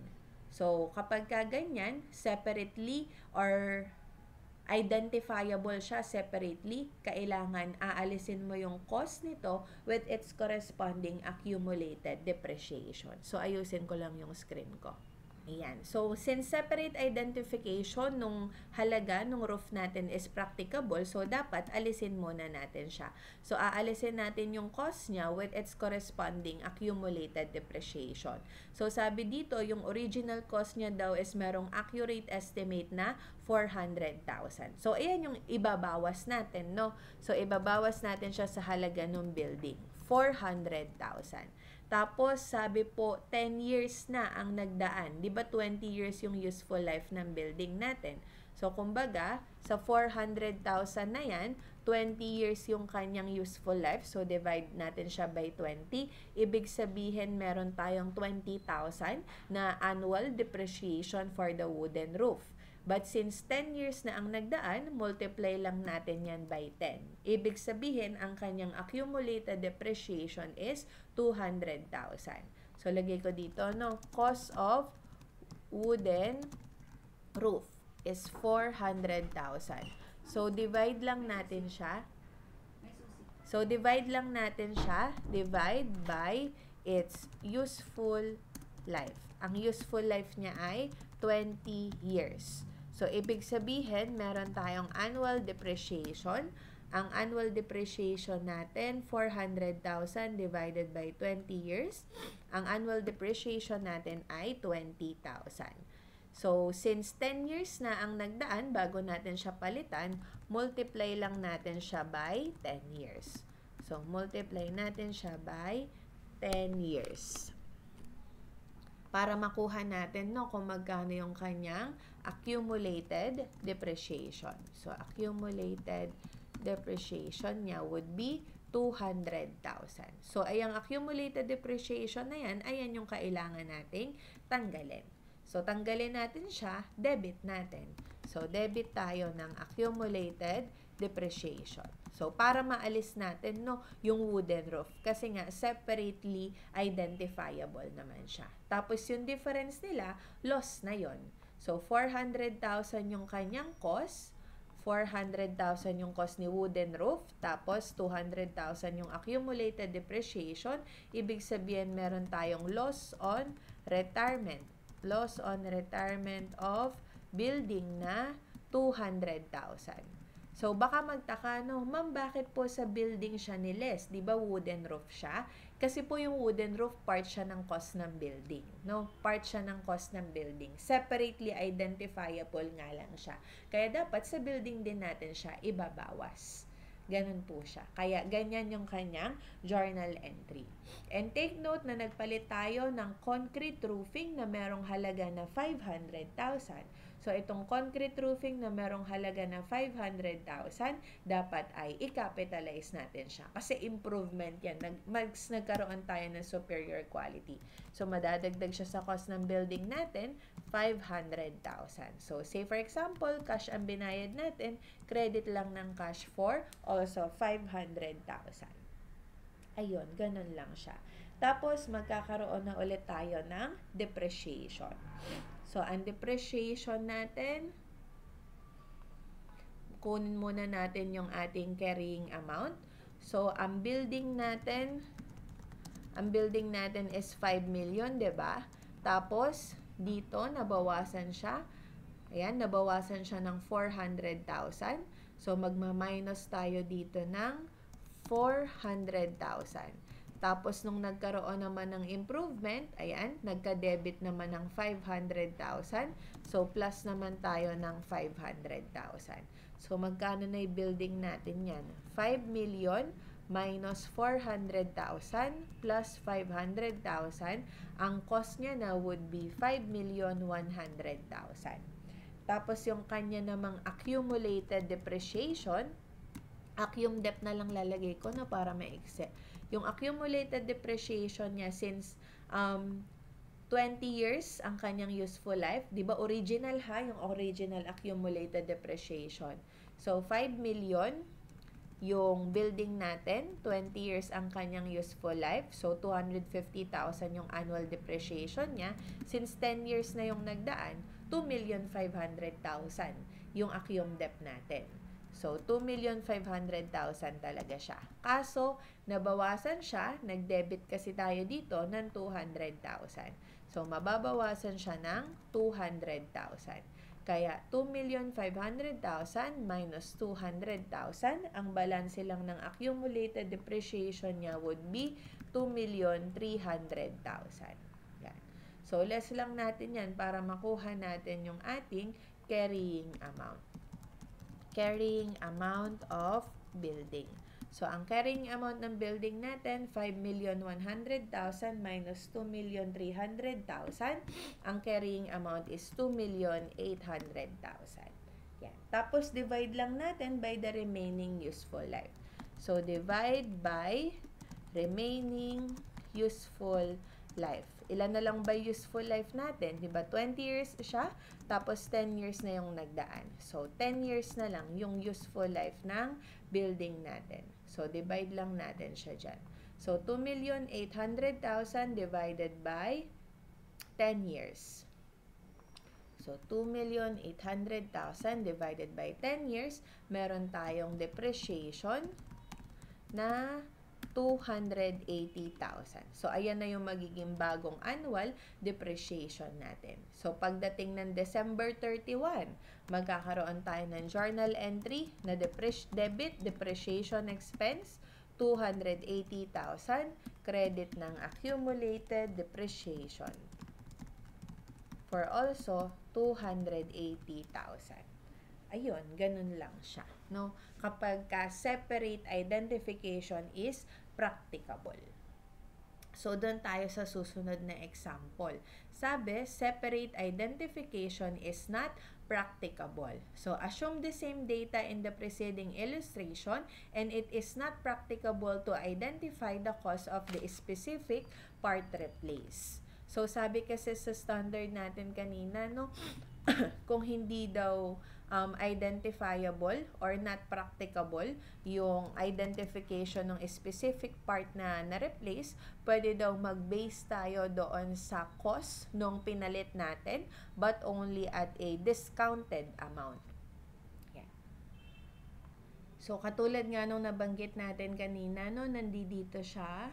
So, kapag ganyan, separately or identifiable siya separately, kailangan aalisin mo yung cost nito with its corresponding accumulated depreciation. So, ayusin ko lang yung screen ko. Ayan. So, since separate identification nung halaga nung roof natin is practicable, so dapat alisin muna natin siya. So, aalisin natin yung cost niya with its corresponding accumulated depreciation. So, sabi dito, yung original cost niya daw is merong accurate estimate na 400,000. So, ayan yung ibabawas natin, no? So, ibabawas natin siya sa halaga ng building. 400,000. Tapos, sabi po, 10 years na ang nagdaan. Di ba 20 years yung useful life ng building natin? So, kumbaga, sa 400,000 na yan, 20 years yung kanyang useful life. So, divide natin siya by 20. Ibig sabihin, meron tayong 20,000 na annual depreciation for the wooden roof. But since 10 years na ang nagdaan, multiply lang natin yan by 10. Ibig sabihin, ang kanyang accumulated depreciation is 200,000. So, lagay ko dito, no? Cost of wooden roof is 400,000. So, divide lang natin siya. Divide by its useful life. Ang useful life niya ay 20 years. So, ibig sabihin, meron tayong annual depreciation. Ang annual depreciation natin, 400,000 divided by 20 years. Ang annual depreciation natin ay 20,000. So, since 10 years na ang nagdaan bago natin siya palitan, multiply lang natin siya by 10 years. So, multiply natin siya by 10 years. Para makuha natin no, kung magkano yung kanyang accumulated depreciation. So, accumulated depreciation niya would be 200,000. So, ayang accumulated depreciation na yan, ayan yung kailangan nating tanggalin. So, tanggalin natin siya, debit natin. So, debit tayo ng accumulated depreciation. So, para maalis natin, no, yung wooden roof. Kasi nga, separately identifiable naman siya. Tapos, yung difference nila, loss na yon. So, 400,000 yung kanyang cost, 400,000 yung cost ni wooden roof, tapos 200,000 yung accumulated depreciation. Ibig sabihin, meron tayong loss on retirement. Loss on retirement of building na 200,000. So, baka magtaka, no, ma'am, bakit po sa building siya niles? Di ba wooden roof siya? Kasi po yung wooden roof, part siya ng cost ng building. No? Part siya ng cost ng building. Separately identifiable nga lang siya. Kaya dapat sa building din natin siya ibabawas. Ganun po siya. Kaya ganyan yung kanyang journal entry. And take note na nagpalit tayo ng concrete roofing na merong halaga na 500,000. So, itong concrete roofing na merong halaga na 500,000, dapat ay i-capitalize natin siya. Kasi improvement yan. Nagkaroon tayo ng superior quality. So, madadagdag siya sa cost ng building natin, 500,000. So, say for example, cash ang binayad natin, credit lang ng cash for also 500,000. Ayun, ganun lang siya. Tapos, magkakaroon na ulit tayo ng depreciation. So, ang depreciation natin, kunin muna natin yung ating carrying amount. So, ang building natin is 5 million, 'di ba? Tapos, dito, nabawasan siya. Ayan, nabawasan siya ng 400,000. So, magma-minus tayo dito ng 400,000. Tapos, nung nagkaroon naman ng improvement, ayan, nagka-debit naman ng 500,000. So, plus naman tayo ng 500,000. So, magkano na yung building natin yan? 5 million minus 400,000 plus 500,000. Ang cost niya na would be 5,100,000. Tapos, yung kanya namang accumulated depreciation, accum-dep na lang lalagay ko na para maikse. Yung accumulated depreciation niya since 20 years ang kanyang useful life. Di ba original yung original accumulated depreciation. So, 5 million yung building natin, 20 years ang kanyang useful life. So, 250,000 yung annual depreciation niya. Since 10 years na yung nagdaan, 2,500,000 yung accum-dep natin. So, 2,500,000 talaga siya. Kaso, nabawasan siya, nag-debit kasi tayo dito ng 200,000. So, mababawasan siya ng 200,000. Kaya, 2,500,000 minus 200,000, ang balanse lang ng accumulated depreciation niya would be 2,300,000. Yan. So, less lang natin yan para makuha natin yung ating carrying amount. Carrying amount of building. So, ang carrying amount ng building natin, 5,100,000 minus 2,300,000. Ang carrying amount is 2,800,000. Yan. Tapos, divide lang natin by the remaining useful life. So, divide by remaining useful life. Ilan na lang ba useful life natin? Diba 20 years siya, tapos 10 years na yung nagdaan. So, 10 years na lang yung useful life ng building natin. So, divide lang natin siya dyan. So, 2,800,000 divided by 10 years. So, 2,800,000 divided by 10 years, meron tayong depreciation na 280,000. So, ayan na yung magiging bagong annual depreciation natin. So, pagdating ng December 31, magkakaroon tayo ng journal entry na debit depreciation expense, 280,000, credit ng accumulated depreciation for also 280,000. Ayun, ganun lang siya, no? Kapag separate identification is practicable. So, doon tayo sa susunod na example. Sabi, separate identification is not practicable. So, assume the same data in the preceding illustration and it is not practicable to identify the cost of the specific part replaced. So, sabi kasi sa standard natin kanina, no, kung hindi daw identifiable or not practicable yung identification ng specific part na na-replace, pwede daw mag-base tayo doon sa cost nung pinalit natin but only at a discounted amount. So, katulad nga nung nabanggit natin kanina, no, nandito siya.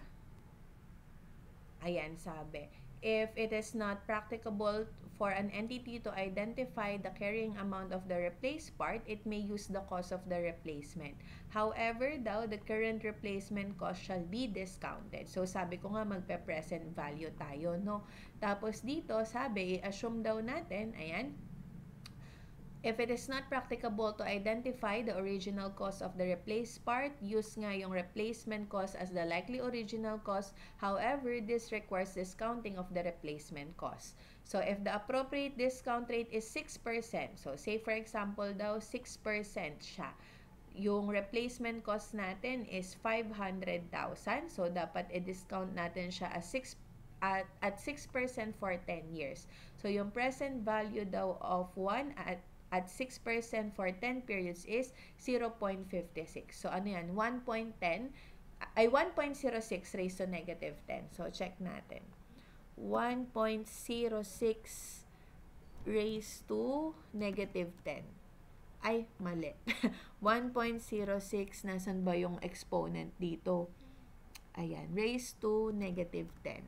Ayan, sabi. If it is not practicable for an entity to identify the carrying amount of the replaced part, it may use the cost of the replacement. However, daw, the current replacement cost shall be discounted. So, sabi ko nga, magpe-present value tayo, no? Tapos dito, sabi, i-assume daw natin, ayan, if it is not practicable to identify the original cost of the replaced part, use nga yung replacement cost as the likely original cost. However, this requires discounting of the replacement cost. So, if the appropriate discount rate is 6%, so say for example daw, 6% siya. Yung replacement cost natin is 500,000. So, dapat i-discount natin siya as 6% for 10 years. So, yung present value daw of 1 at 6% for 10 periods is 0.56. So, ano yan? 1.06 raised to negative 10. So, check natin. 1.06 raised to negative 10. Ay, mali. 1.06, nasan ba yung exponent dito? Ayan, raised to negative 10.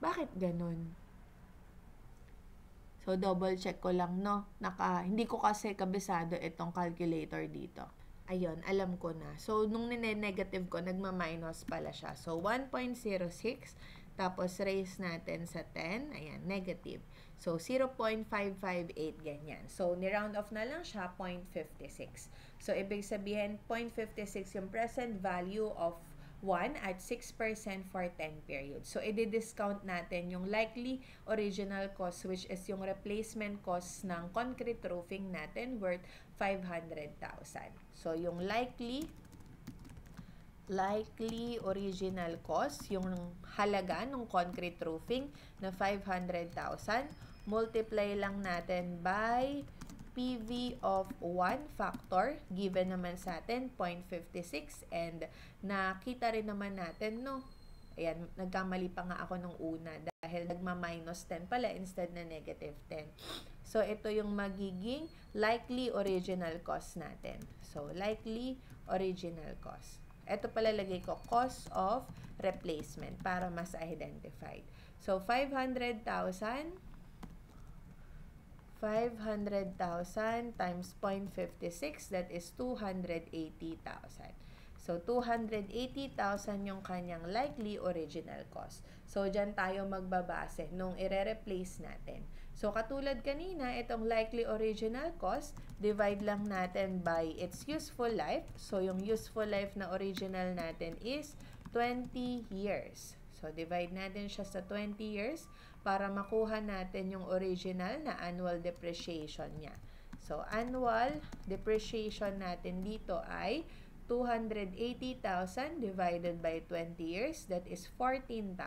Bakit ganun? So, double check ko lang, no? Hindi ko kasi kabisado itong calculator dito. Ayun, alam ko na. So, nung nine-negative ko, nagma-minus pala siya. So, 1.06, tapos raise natin sa 10, ayan, negative. So, 0.558, ganyan. So, ni-round off na lang siya, 0.56. So, ibig sabihin, 0.56 yung present value of 1 at 6% for 10 periods. So, i-discount natin yung likely original cost, which is yung replacement cost ng concrete roofing natin worth 500,000. So, yung likely original cost, yung halaga ng concrete roofing na 500,000, multiply lang natin by PV of 1 factor, given naman sa atin, 0.56, and nakita rin naman natin, no? Ayan, nagkamali pa nga ako nung una dahil nagma-minus 10 pala instead na negative 10. So, ito yung magiging likely original cost natin. So, likely original cost. Ito pala lagay ko, cost of replacement para mas identified. So, 500,000 times 0.56, that is 280,000. So, 280,000 yung kanyang likely original cost. So, dyan tayo magbabase nung ire-replace natin. So, katulad kanina, itong likely original cost, divide lang natin by its useful life. So, yung useful life na original natin is 20 years. So, divide natin siya sa 20 years para makuha natin yung original na annual depreciation niya. So, annual depreciation natin dito ay 280,000 divided by 20 years, that is 14,000.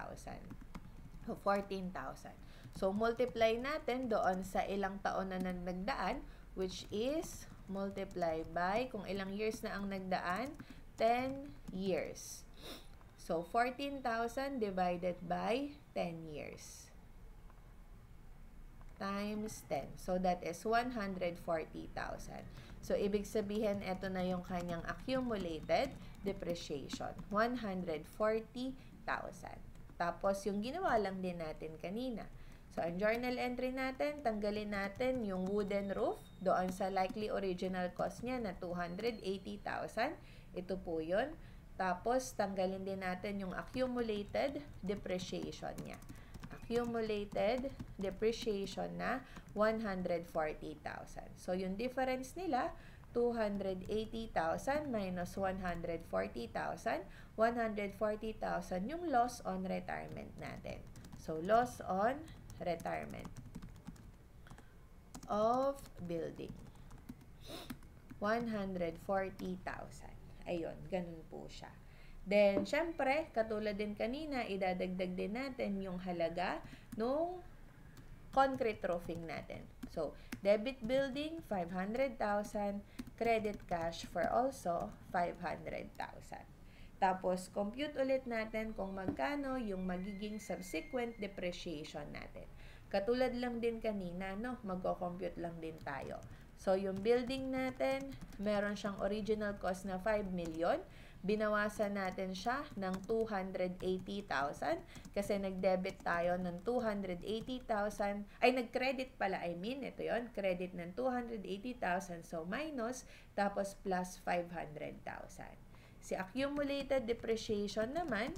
So, 14,000. So, multiply natin doon sa ilang taon na nagdaan, which is multiply by, kung ilang years na ang nagdaan, 10 years. So, 14,000 divided by 10 years. Times 10. So, that is 140,000. So, ibig sabihin, ito na yung kanyang accumulated depreciation. 140,000. Tapos, yung ginawa lang din natin kanina. So, ang journal entry natin, tanggalin natin yung wooden roof doon sa likely original cost niya na 280,000. Ito po yun. Tapos, tanggalin din natin yung accumulated depreciation niya. Accumulated depreciation na 140,000. So, yung difference nila, 280,000 minus 140,000. 140,000 yung loss on retirement natin. So, loss on retirement of building. 140,000. Ayun, ganun po siya. Then, syempre, katulad din kanina, idadagdag din natin yung halaga nung concrete roofing natin. So, debit building, 500,000. Credit cash for also 500,000. Tapos, compute ulit natin kung magkano yung magiging subsequent depreciation natin. Katulad lang din kanina, no? Magko-compute lang din tayo. So, yung building natin, meron siyang original cost na 5 million. Binawasan natin siya ng 280,000 kasi nag-debit tayo ng 280,000. Ay, nag-credit pala. Ito yon, credit ng 280,000. So, minus, tapos plus 500,000. Si accumulated depreciation naman,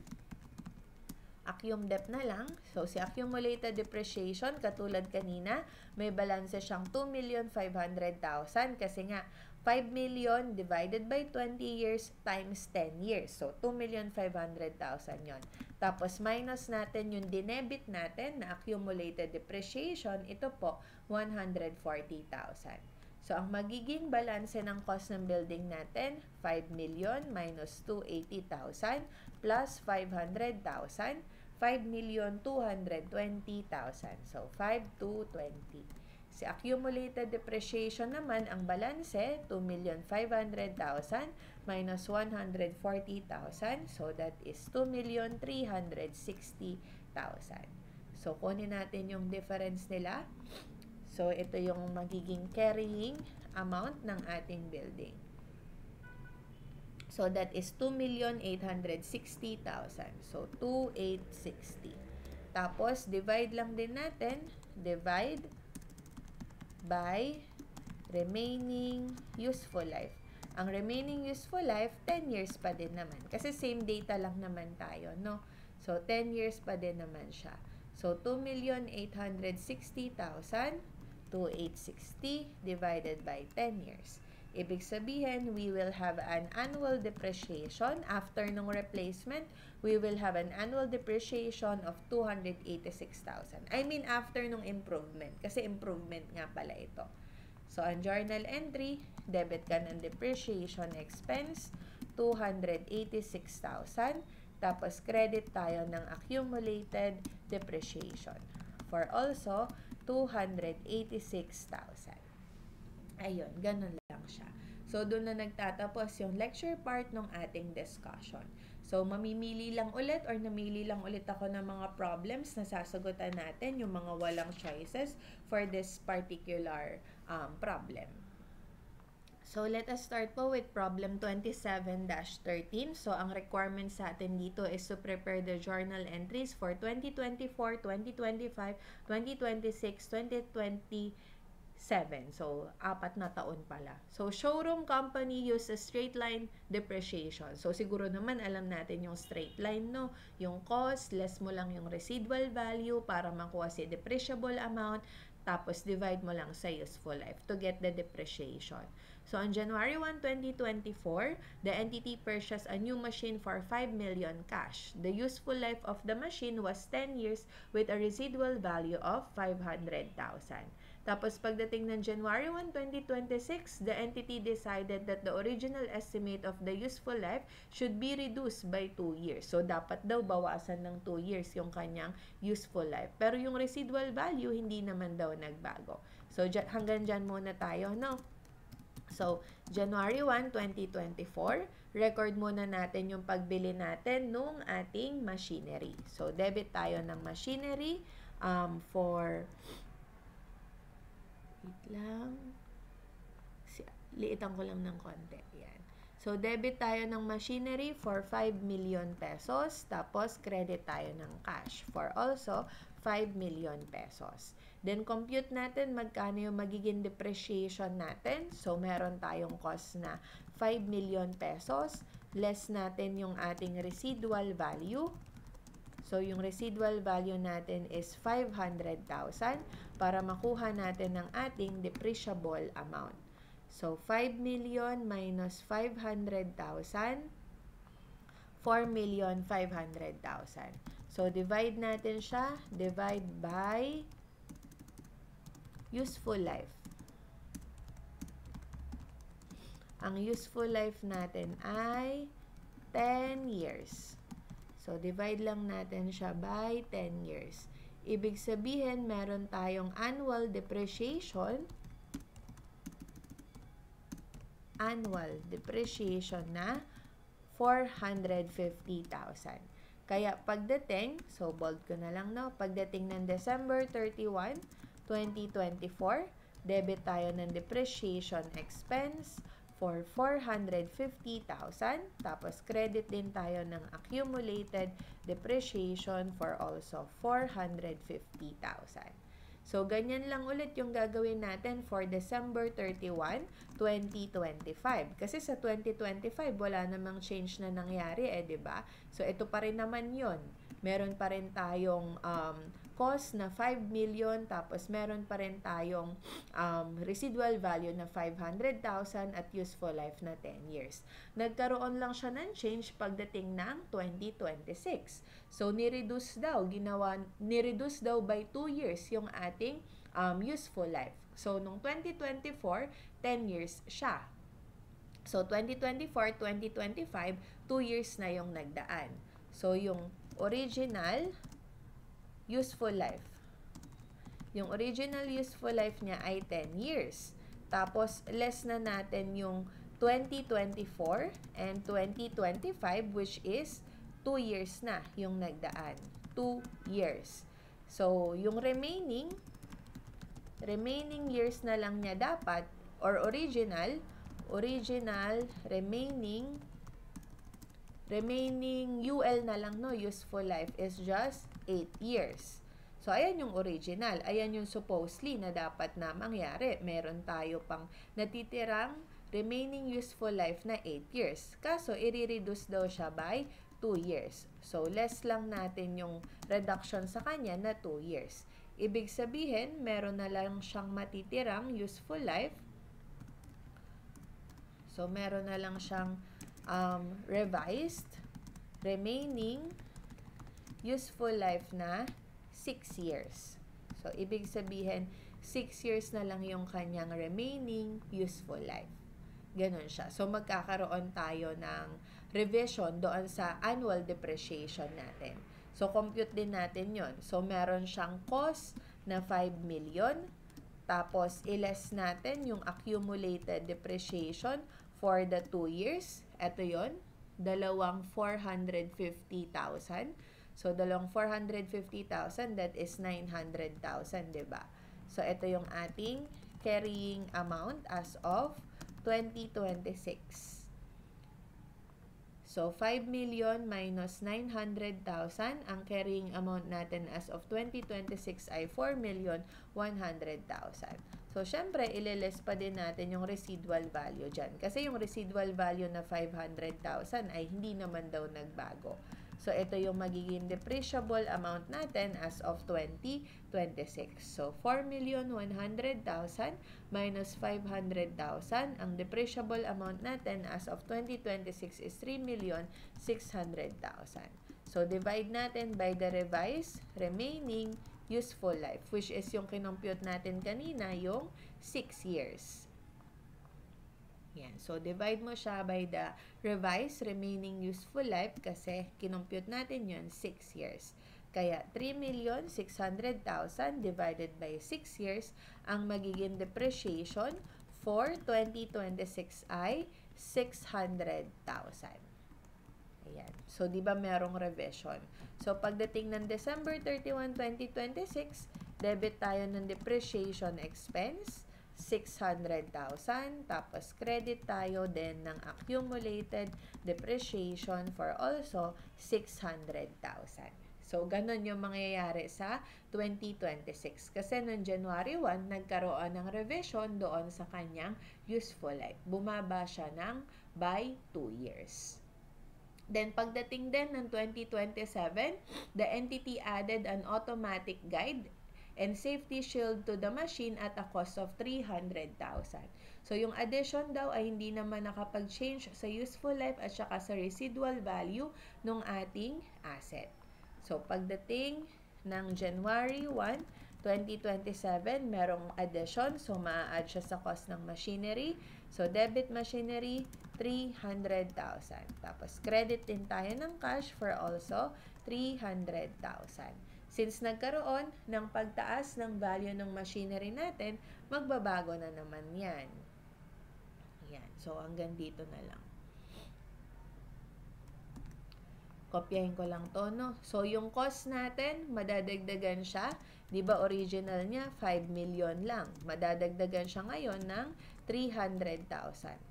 accum dep na lang. So, si accumulated depreciation, katulad kanina, may balance siyang 2,500,000 kasi nga, 5 million divided by 20 years times 10 years. So, 2,500,000 yon. Tapos, minus natin yung dinebit natin na accumulated depreciation, ito po, 140,000. So, ang magiging balance ng cost ng building natin, 5 million minus 280,000 plus 500,000, 5,220,000. So, 5,220. Si accumulated depreciation naman, ang balanse, 2,500,000 minus 140,000. So, that is 2,360,000. So, kunin natin yung difference nila. So, ito yung magiging carrying amount ng ating building. So, that is 2,860,000. So, 2,860. Tapos, divide lang din natin. Divide by remaining useful life. Ang remaining useful life, 10 years pa din naman. Kasi same data lang naman tayo, no? So, 10 years pa din naman siya. So, 2,860,000, 2,860 divided by 10 years. Ibig sabihin, we will have an annual depreciation. After nung replacement, we will have an annual depreciation of 286,000. I mean, after nung improvement. Kasi improvement nga pala ito. So, ang journal entry, debit ka ng depreciation expense, 286,000. Tapos, credit tayo ng accumulated depreciation for also 286,000. Ayun, ganun lang siya. So, doon na nagtatapos yung lecture part ng ating discussion. So, mamimili lang ulit or namili lang ulit ako ng mga problems na sasagutan natin, yung mga walang choices for this particular problem. So, let us start po with problem 27-13. So, ang requirement sa atin dito is to prepare the journal entries for 2024, 2025, 2026, 2027. So, 4 na taon pala. So, showroom company uses straight line depreciation. So, siguro naman alam natin yung straight line, no? Yung cost, less mo lang yung residual value para makuha si depreciable amount. Tapos, divide mo lang sa useful life to get the depreciation. So, on January 1, 2024, the entity purchased a new machine for 5 million cash. The useful life of the machine was 10 years with a residual value of 500,000. Tapos, pagdating ng January 1, 2026, the entity decided that the original estimate of the useful life should be reduced by 2 years. So, dapat daw bawasan ng 2 years yung kanyang useful life. Pero yung residual value, hindi naman daw nagbago. So, hanggang dyan muna tayo, no? So, January 1, 2024, record muna natin yung pagbili natin nung ating machinery. So, debit tayo ng machinery for... Wait lang. Liitan ko lang ng konti. Yan. So, debit tayo ng machinery for 5 million pesos. Tapos, credit tayo ng cash for also 5 million pesos. Then, compute natin magkano yung magiging depreciation natin. So, meron tayong cost na 5 million pesos. Less natin yung ating residual value. So, yung residual value natin is 500,000 para makuha natin ng ating depreciable amount. So, 5 million minus 500,000, 4,500,000. So, divide natin siya. Divide by useful life. Ang useful life natin ay 10 years. So, divide lang natin siya by 10 years. Ibig sabihin, meron tayong annual depreciation na 450,000. Kaya pagdating, so bold ko na lang, no? Pagdating ng December 31, 2024, debit tayo ng depreciation expense for 450,000. Tapos credit din tayo ng accumulated depreciation for also 450,000. So, ganyan lang ulit yung gagawin natin for December 31, 2025. Kasi sa 2025, wala namang change na nangyari, diba? So, ito pa rin naman yun. Meron pa rin tayong cost na 5 million, tapos meron pa rin tayong residual value na 500,000 at useful life na 10 years. Nagkaroon lang siya ng change pagdating ng 2026. So, nireduce daw by 2 years yung ating useful life. So, nung 2024, 10 years siya. So, 2024, 2025, 2 years na yung nagdaan. So, yung original useful life. Yung original useful life niya ay 10 years. Tapos, less na natin yung 2024 and 2025, which is 2 years na yung nagdaan. 2 years. So, yung remaining years na lang niya dapat, or remaining UL na lang, no, useful life is just 8 years. So, ayan yung original. Ayan yung supposedly na dapat na mangyari. Meron tayo pang natitirang remaining useful life na 8 years. Kaso, i-reduce daw siya by 2 years. So, less lang natin yung reduction sa kanya na 2 years. Ibig sabihin, meron na lang siyang matitirang useful life. So, meron na lang siyang revised remaining useful life na 6 years. So, ibig sabihin, 6 years na lang yung kanyang remaining useful life. Ganon siya. So, magkakaroon tayo ng revision doon sa annual depreciation natin. So, compute din natin yon. So, meron siyang cost na 5 million. Tapos, i-less natin yung accumulated depreciation for the 2 years. Ito yon, dalawang 450,000. So, dalawang 450,000, that is 900,000, diba? So, ito yung ating carrying amount as of 2026. So, 5 million minus 900,000, ang carrying amount natin as of 2026 ay 4,100,000. So, syempre, ililess pa din natin yung residual value dyan. Kasi yung residual value na 500,000 ay hindi naman daw nagbago. So, ito yung magiging depreciable amount natin as of 2026. So, 4,100,000 minus 500,000. Ang depreciable amount natin as of 2026 is 3,600,000. So, divide natin by the revised remaining useful life, which is yung kinompute natin kanina, yung 6 years. Yan. So, divide mo siya by the revised remaining useful life kasi kinompute natin yun 6 years. Kaya, 3,600,000 divided by 6 years, ang magiging depreciation for 2026 ay 600,000. Ayan. So, di ba merong revision? So, pagdating ng December 31, 2026, debit tayo ng depreciation expense, 600,000. Tapos, credit tayo din ng accumulated depreciation for also 600,000. So, ganun yung mangyayari sa 2026. Kasi noong January 1, nagkaroon ng revision doon sa kanyang useful life. Bumaba siya ng by 2 years. Then, pagdating din ng 2027, the entity added an automatic guide and safety shield to the machine at a cost of 300,000. So, yung addition daw ay hindi naman nakapag-change sa useful life at saka sa residual value ng ating asset. So, pagdating ng January 1, 2027, merong addition. So, ma-add siya sa cost ng machinery. So, debit machinery, 300,000. Tapos, credit din tayo ng cash for also 300,000. Since nagkaroon ng pagtaas ng value ng machinery natin, magbabago na naman yan. Yan. So, hanggang dito na lang. Kopyahin ko lang to, no? So, yung cost natin, madadagdagan siya. Di ba original niya, 5 million lang. Madadagdagan siya ngayon ng 300,000.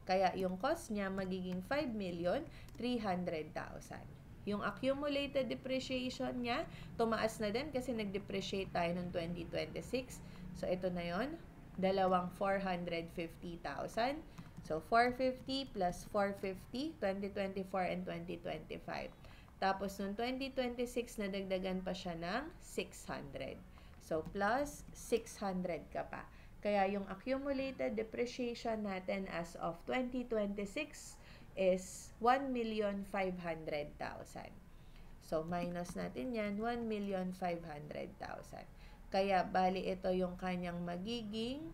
Kaya yung cost niya magiging 5,300,000. Yung accumulated depreciation niya, tumaas na din kasi nag-depreciate tayo noong 2026. So, ito na yon, dalawang 450,000. So, 450 plus 450, 2024 and 2025. Tapos, noong 2026, nadagdagan pa siya ng 600. So, plus 600 ka pa. Kaya, yung accumulated depreciation natin as of 2026 is 1,500,000. So, minus natin yan, 1,500,000. Kaya, bali ito yung kanyang magiging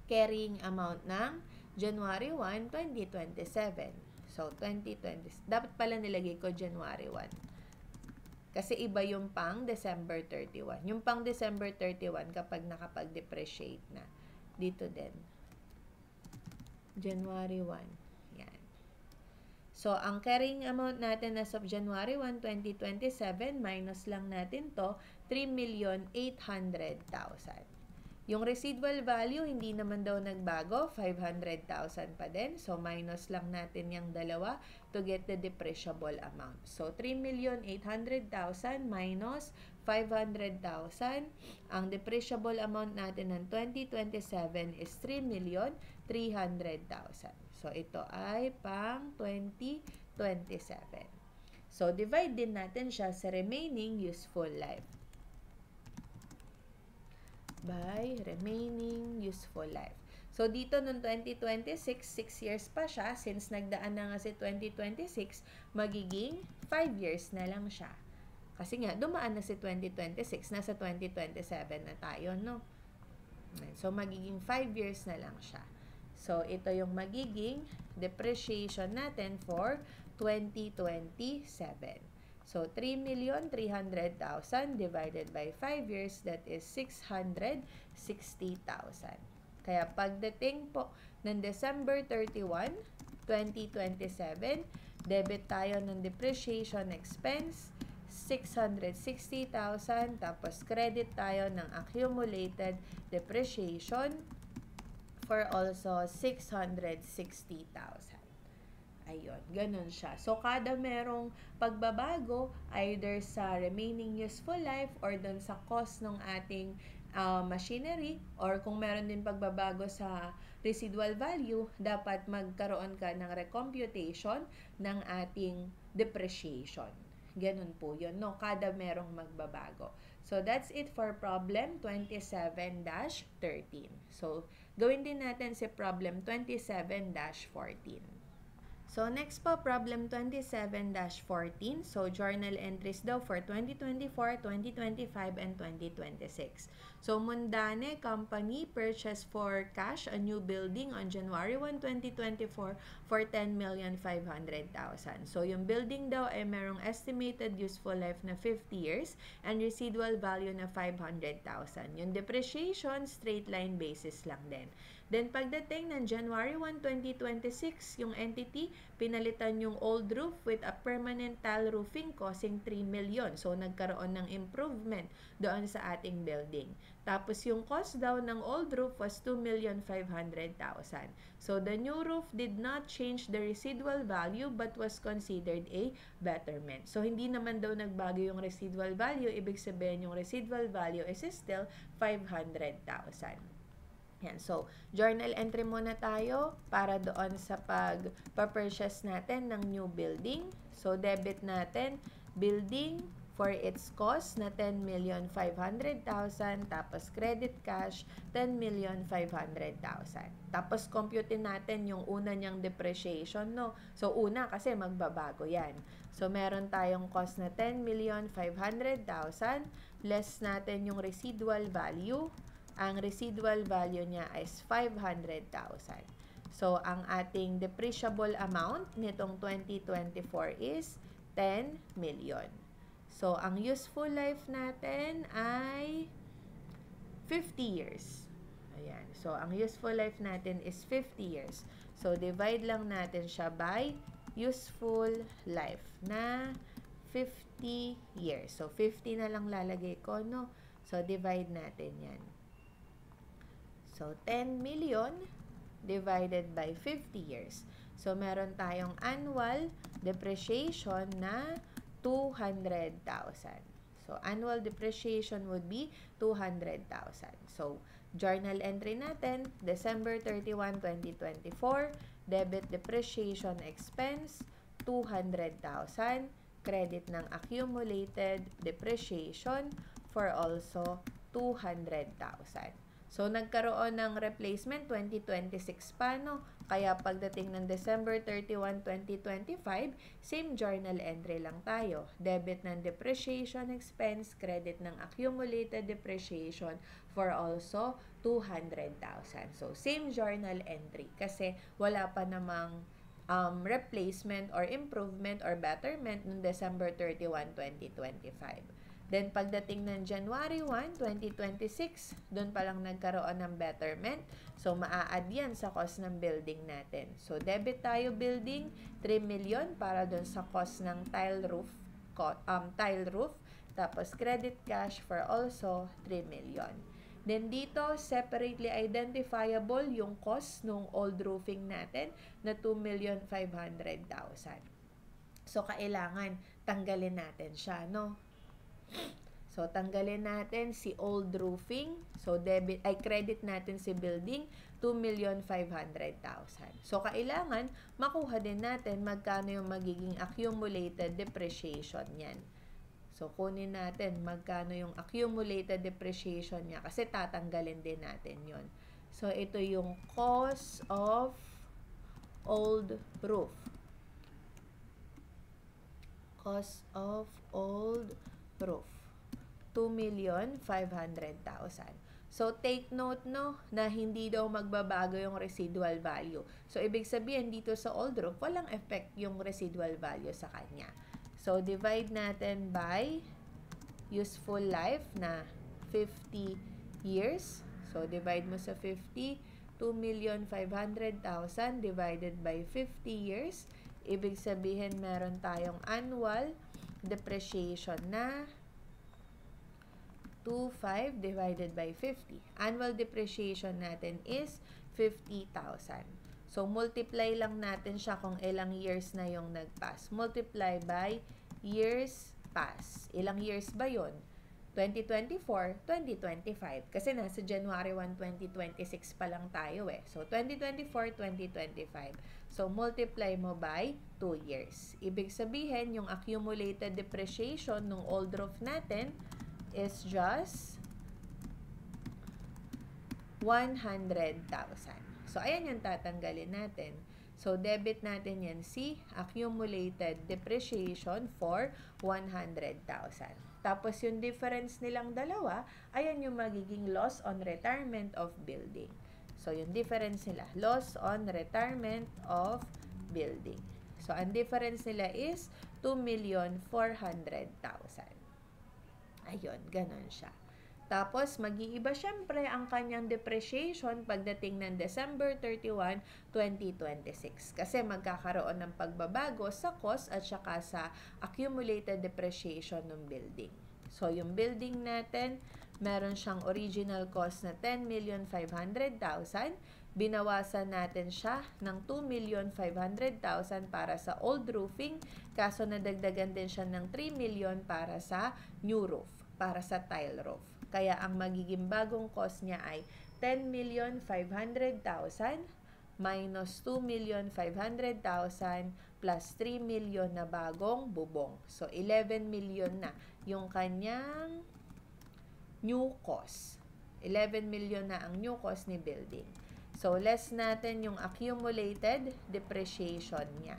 carrying amount ng January 1, 2027. So, 2020. Dapat pala nilagay ko January 1. Kasi iba yung pang December 31. Yung pang December 31 kapag nakapag-depreciate na. Dito din. January 1. Yan. So, ang carrying amount natin as of January 1, 2027, minus lang natin to, 3,800,000. Yung residual value, hindi naman daw nagbago, 500,000 pa din. So, minus lang natin yung dalawa to get the depreciable amount. So, 3,800,000 minus 500,000. Ang depreciable amount natin ng 2027 is 3,300,000. So, ito ay pang 2027. So, divide din natin siya sa remaining useful life by remaining useful life. So, dito noong 2026, 6 years pa siya. Since nagdaan na nga si 2026, magiging 5 years na lang siya. Kasi nga, dumaan na si 2026, nasa 2027 na tayo, no? So, magiging 5 years na lang siya. So, ito yung magiging depreciation natin for 2027. So, 3,300,000 divided by 5 years, that is 660,000. Kaya pagdating po ng December 31, 2027, debit tayo ng depreciation expense, 660,000, tapos credit tayo ng accumulated depreciation for also 660,000. Ayun, ganun siya. So, kada merong pagbabago, either sa remaining useful life or dun sa cost ng ating machinery, or kung meron din pagbabago sa residual value, dapat magkaroon ka ng recomputation ng ating depreciation. Ganun po yun, no? Kada merong magbabago. So, that's it for problem 27-13. So, gawin din natin si problem 27-14. So, next po, problem 27-14. So, journal entries daw for 2024, 2025, and 2026. So, Mundane Company purchased for cash a new building on January 1, 2024 for 10,500,000. So, yung building daw ay merong estimated useful life na 50 years and residual value na 500,000. Yung depreciation, straight line basis lang din. Then, pagdating ng January 1, 2026, yung entity, pinalitan yung old roof with a permanent tile roofing costing 3 million. So, nagkaroon ng improvement doon sa ating building. Tapos, yung cost daw ng old roof was 2,500,000. So, the new roof did not change the residual value but was considered a betterment. So, hindi naman daw nagbago yung residual value. Ibig sabihin, yung residual value is still 500,000. Yan. So, journal entry muna tayo para doon sa pag-purchase natin ng new building. So, debit natin building for its cost na 10,500,000, tapos credit cash 10,500,000. Tapos computein natin yung una niyang depreciation, no? So una kasi magbabago 'yan. So meron tayong cost na 10,500,000, less natin yung residual value. Ang residual value niya is 500,000. So ang ating depreciable amount nitong 2024 is 10 million. So, ang useful life natin ay 50 years. Ayan. So, ang useful life natin is 50 years. So, divide lang natin siya by useful life na 50 years. So, 50 na lang lalagay ko, no? So, divide natin yan. So, 10 million divided by 50 years. So, meron tayong annual depreciation na 200,000. So, annual depreciation would be 200,000. So, journal entry natin, December 31, 2024, debit depreciation expense, 200,000, credit ng accumulated depreciation for also 200,000. So, nagkaroon ng replacement 2026 pa, no? Kaya pagdating ng December 31, 2025, same journal entry lang tayo. Debit ng depreciation expense, credit ng accumulated depreciation for also 200,000. So, same journal entry kasi wala pa namang replacement or improvement or betterment ng December 31, 2025. Then, pagdating ng January 1, 2026, doon pa lang nagkaroon ng betterment. So, maa-add yan sa cost ng building natin. So, debit tayo building, 3 million para doon sa cost ng tile roof. Tapos, credit cash for also 3 million. Then, dito, separately identifiable yung cost ng old roofing natin na 2,500,000. So, kailangan tanggalin natin siya, no? So, tanggalin natin si old roofing. So, credit natin si building, 2,500,000. So, kailangan makuha din natin magkano yung magiging accumulated depreciation niyan. So, kunin natin magkano yung accumulated depreciation niya kasi tatanggalin din natin yon. So, ito yung cost of old roof. Cost of old roof, 2,500,000. So, take note, no, na hindi daw magbabago yung residual value. So, ibig sabihin, dito sa old roof, walang effect yung residual value sa kanya. So, divide natin by useful life na 50 years. So, divide mo sa 50, 2,500,000 divided by 50 years. Ibig sabihin, meron tayong annual depreciation na 25 divided by 50. Annual depreciation natin is 50,000. So, multiply lang natin siya kung ilang years na yung nag-pass. Multiply by years pass. Ilang years ba yun? 2024, 2025. Kasi nasa January 1, 2026 pa lang tayo eh. So, 2024, 2025. So, multiply mo by 2 years. Ibig sabihin, yung accumulated depreciation ng old roof natin is just 100,000. So, ayan yung tatanggalin natin. So, debit natin yan si accumulated depreciation for 100,000. Tapos, yung difference nilang dalawa, ayan yung magiging loss on retirement of building. So, yung difference nila, loss on retirement of building. So, ang difference nila is 2,400,000. Ayun, ganun siya. Tapos, mag-iiba syempre ang kanyang depreciation pagdating ng December 31, 2026. Kasi magkakaroon ng pagbabago sa cost at saka sa accumulated depreciation ng building. So, yung building natin, meron siyang original cost na 10,500,000. Binawasan natin siya ng 2,500,000 para sa old roofing. Kaso nadagdagan din siya ng 3 million para sa new roof, para sa tile roof. Kaya ang magiging bagong cost niya ay 10,500,000 minus 2,500,000 plus 3 million na bagong bubong. So, 11 million na yung kanyang new cost. 11 million na ang new cost ni building. So, less natin yung accumulated depreciation niya.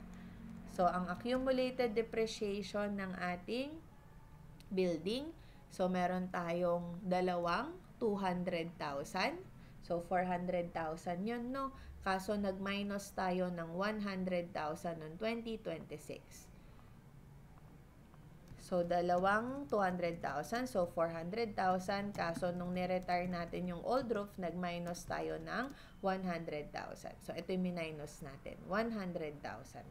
So, ang accumulated depreciation ng ating building, so, meron tayong dalawang 200,000. So, 400,000 yun, no? Kaso, nag-minus tayo ng 100,000 noong 2026. So, dalawang 200,000. So, 400,000. Kaso, nung niretire natin yung old roof, nag-minus tayo ng 100,000. So, ito yung minus natin. 100,000.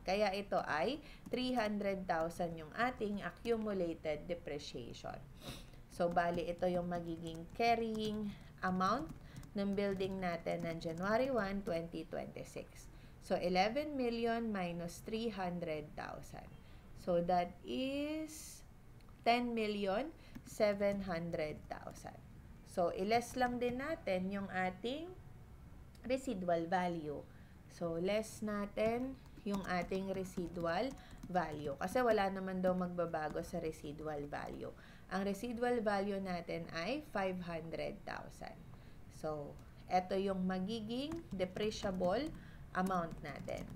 Kaya ito ay 300,000 yung ating accumulated depreciation. So, bali ito yung magiging carrying amount ng building natin ng January 1, 2026. So, 11 million minus 300,000. So, that is 10,700,000. So, iles lang din natin yung ating residual value. So, less natin yung ating residual value. Kasi wala naman daw magbabago sa residual value. Ang residual value natin ay 500,000. So, ito yung magiging depreciable amount natin.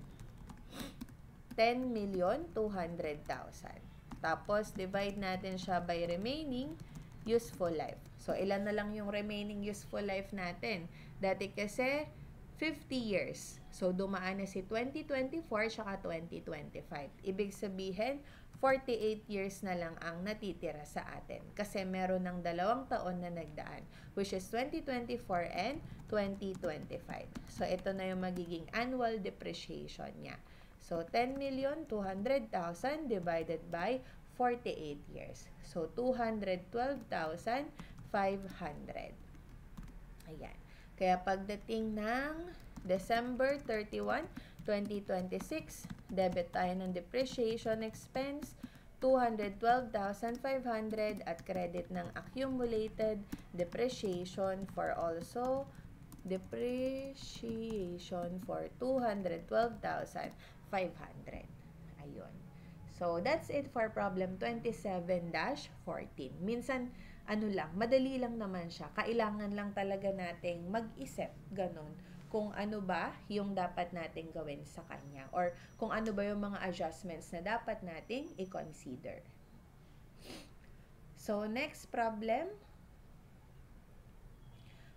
10,200,000. Tapos, divide natin siya by remaining useful life. So, ilan na lang yung remaining useful life natin? Dati kasi, 50 years. So, dumaan na si 2024 tsaka 2025. Ibig sabihin, 48 years na lang ang natitira sa atin. Kasi meron ng 2 taon na nagdaan, which is 2024 and 2025. So, ito na yung magiging annual depreciation niya. So, 10,200,000 divided by 48 years. So, 212,500. Ayan. Kaya pagdating ng December 31, 2026, debit tayo ng depreciation expense, 212,500 at credit ng accumulated depreciation for also depreciation for 212,500. Ayun. So, that's it for problem 27-14. Minsan, madali lang naman siya. Kailangan lang talaga nating mag-isip, ganun, kung ano ba yung dapat nating gawin sa kanya or kung ano ba yung mga adjustments na dapat nating i-consider. So, next problem.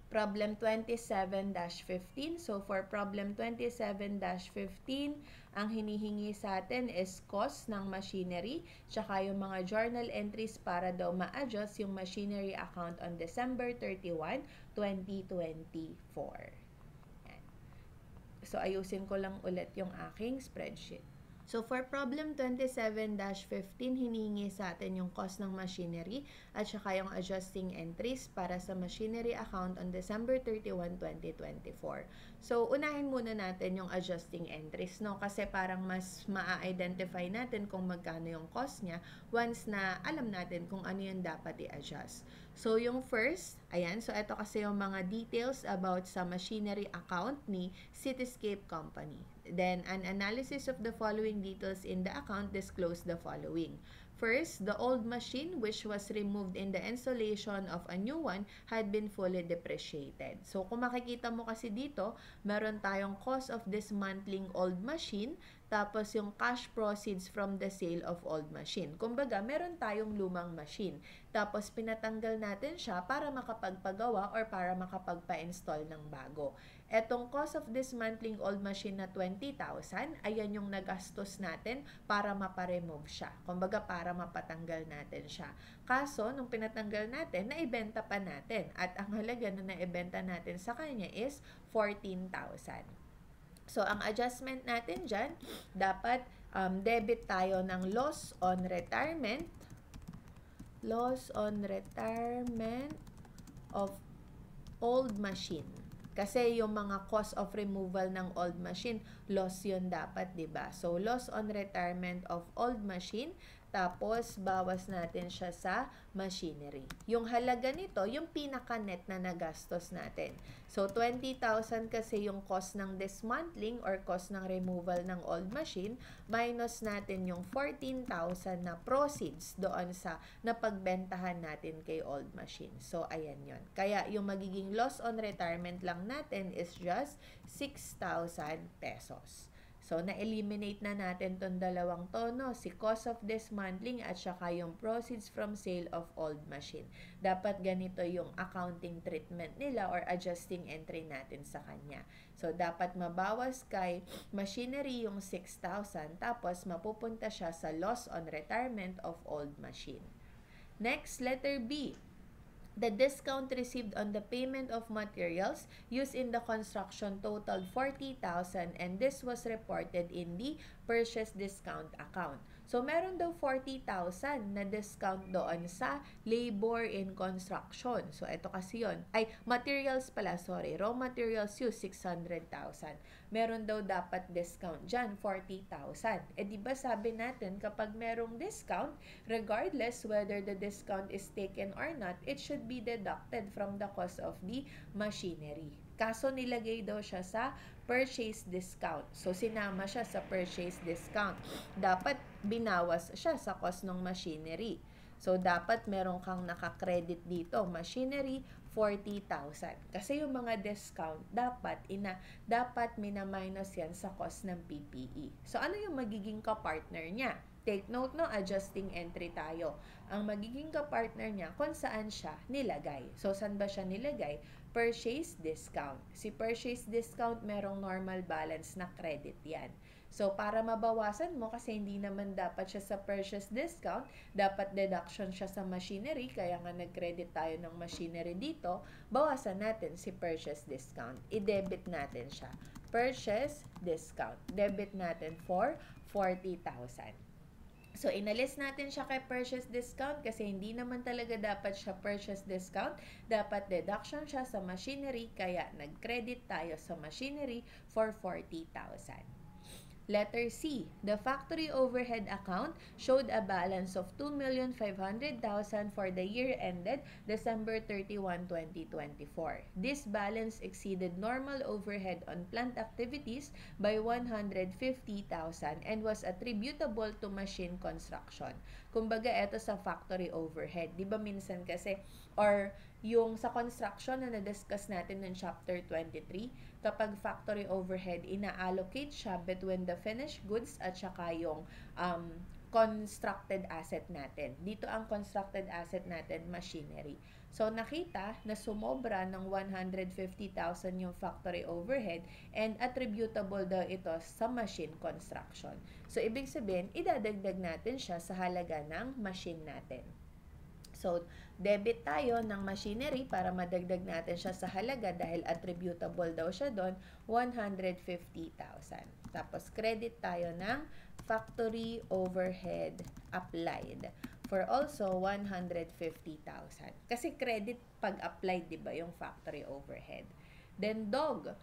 Problem 27-15. So, for problem 27-15, ang hinihingi sa atin is cost ng machinery, tsaka yung mga journal entries para daw ma-adjust yung machinery account on December 31, 2024. Yan. So, ayusin ko lang ulit yung aking spreadsheet. So, for problem 27-15, hinihingi sa atin yung cost ng machinery at saka yung adjusting entries para sa machinery account on December 31, 2024. So, unahin muna natin yung adjusting entries, no? Kasi parang mas ma-identify natin kung magkano yung cost niya once na alam natin kung ano yung dapat i-adjust. So, yung first, ayan, so ito kasi yung mga details about sa machinery account ni Cityscape Company. Then, an analysis of the following details in the account disclose the following. First, the old machine which was removed in the installation of a new one had been fully depreciated. So, kung makikita mo kasi dito, meron tayong cost of dismantling old machine, tapos yung cash proceeds from the sale of old machine. Kumbaga, meron tayong lumang machine. Tapos, pinatanggal natin siya para makapagpagawa or para makapagpa-install ng bago. Etong cost of dismantling old machine na 20,000, ayan yung nagastos natin para mapa-remove siya. Kumbaga, para mapatanggal natin siya. Kaso, nung pinatanggal natin, naibenta pa natin. At ang halaga na naibenta natin sa kanya is 14,000. So, ang adjustment natin dyan, dapat debit tayo ng loss on retirement. Loss on retirement of old machine. Kasi yung mga cost of removal ng old machine, loss yun dapat, diba? So, loss on retirement of old machine, tapos bawas natin siya sa machinery. Yung halaga nito, yung pinaka-net na nagastos natin. So, 20,000 kasi yung cost ng dismantling or cost ng removal ng old machine, minus natin yung 14,000 na proceeds doon sa napagbentahan natin kay old machine. So, ayan yun. Kaya, yung magiging loss on retirement lang natin is just 6,000 pesos. So, na-eliminate na natin tong dalawang tono, si cost of dismantling at saka yung proceeds from sale of old machine. Dapat ganito yung accounting treatment nila or adjusting entry natin sa kanya. So, dapat mabawas kay machinery yung 6,000 tapos mapupunta siya sa loss on retirement of old machine. Next, letter B. The discount received on the payment of materials used in the construction totaled 40,000 and this was reported in the purchase discount account. So, meron daw 40,000 na discount doon sa labor in construction. So, ito kasi yun. Ay, materials pala, sorry. Raw materials used, 600,000. Meron daw dapat discount dyan, 40,000. Eh, di ba sabi natin, kapag merong discount, regardless whether the discount is taken or not, it should be deducted from the cost of the machinery. Kaso nilagay daw siya sa purchase discount. So, sinama siya sa purchase discount. Dapat binawas siya sa cost ng machinery. So, dapat meron kang nakakredit dito. Machinery, 40,000. Kasi yung mga discount, dapat mina-minus yan sa cost ng PPE. So, ano yung magiging kapartner niya? Take note, no? Adjusting entry tayo. Ang magiging kapartner niya kung saan siya nilagay. So, saan ba siya nilagay? Purchase discount. Si purchase discount, merong normal balance na credit yan. So, para mabawasan mo, kasi hindi naman dapat siya sa purchase discount, dapat deduction siya sa machinery, kaya nga nag-credit tayo ng machinery dito, bawasan natin si purchase discount. I-debit natin siya. Purchase discount. Debit natin for 40,000. So, inalis natin siya kay purchase discount kasi hindi naman talaga dapat siya purchase discount. Dapat deduction siya sa machinery, kaya nag-credit tayo sa machinery for 40,000. Letter C. The factory overhead account showed a balance of 2,500,000 for the year ended December 31, 2024. This balance exceeded normal overhead on plant activities by 150,000 and was attributable to machine construction. Kumbaga, ito sa factory overhead. Di ba minsan kasi, or yung sa construction na na-discuss natin ng chapter 23, kapag factory overhead, ina-allocate siya between the finished goods at saka yung constructed asset natin. Dito ang constructed asset natin, machinery. So, nakita na sumobra ng 150,000 yung factory overhead and attributable daw ito sa machine construction. So, ibig sabihin, idadagdag natin siya sa halaga ng machine natin. So, debit tayo ng machinery para madagdag natin siya sa halaga dahil attributable daw siya doon, 150,000. Tapos, credit tayo ng factory overhead applied for also 150,000. Kasi credit pag applied, di ba, yung factory overhead. Then, dog.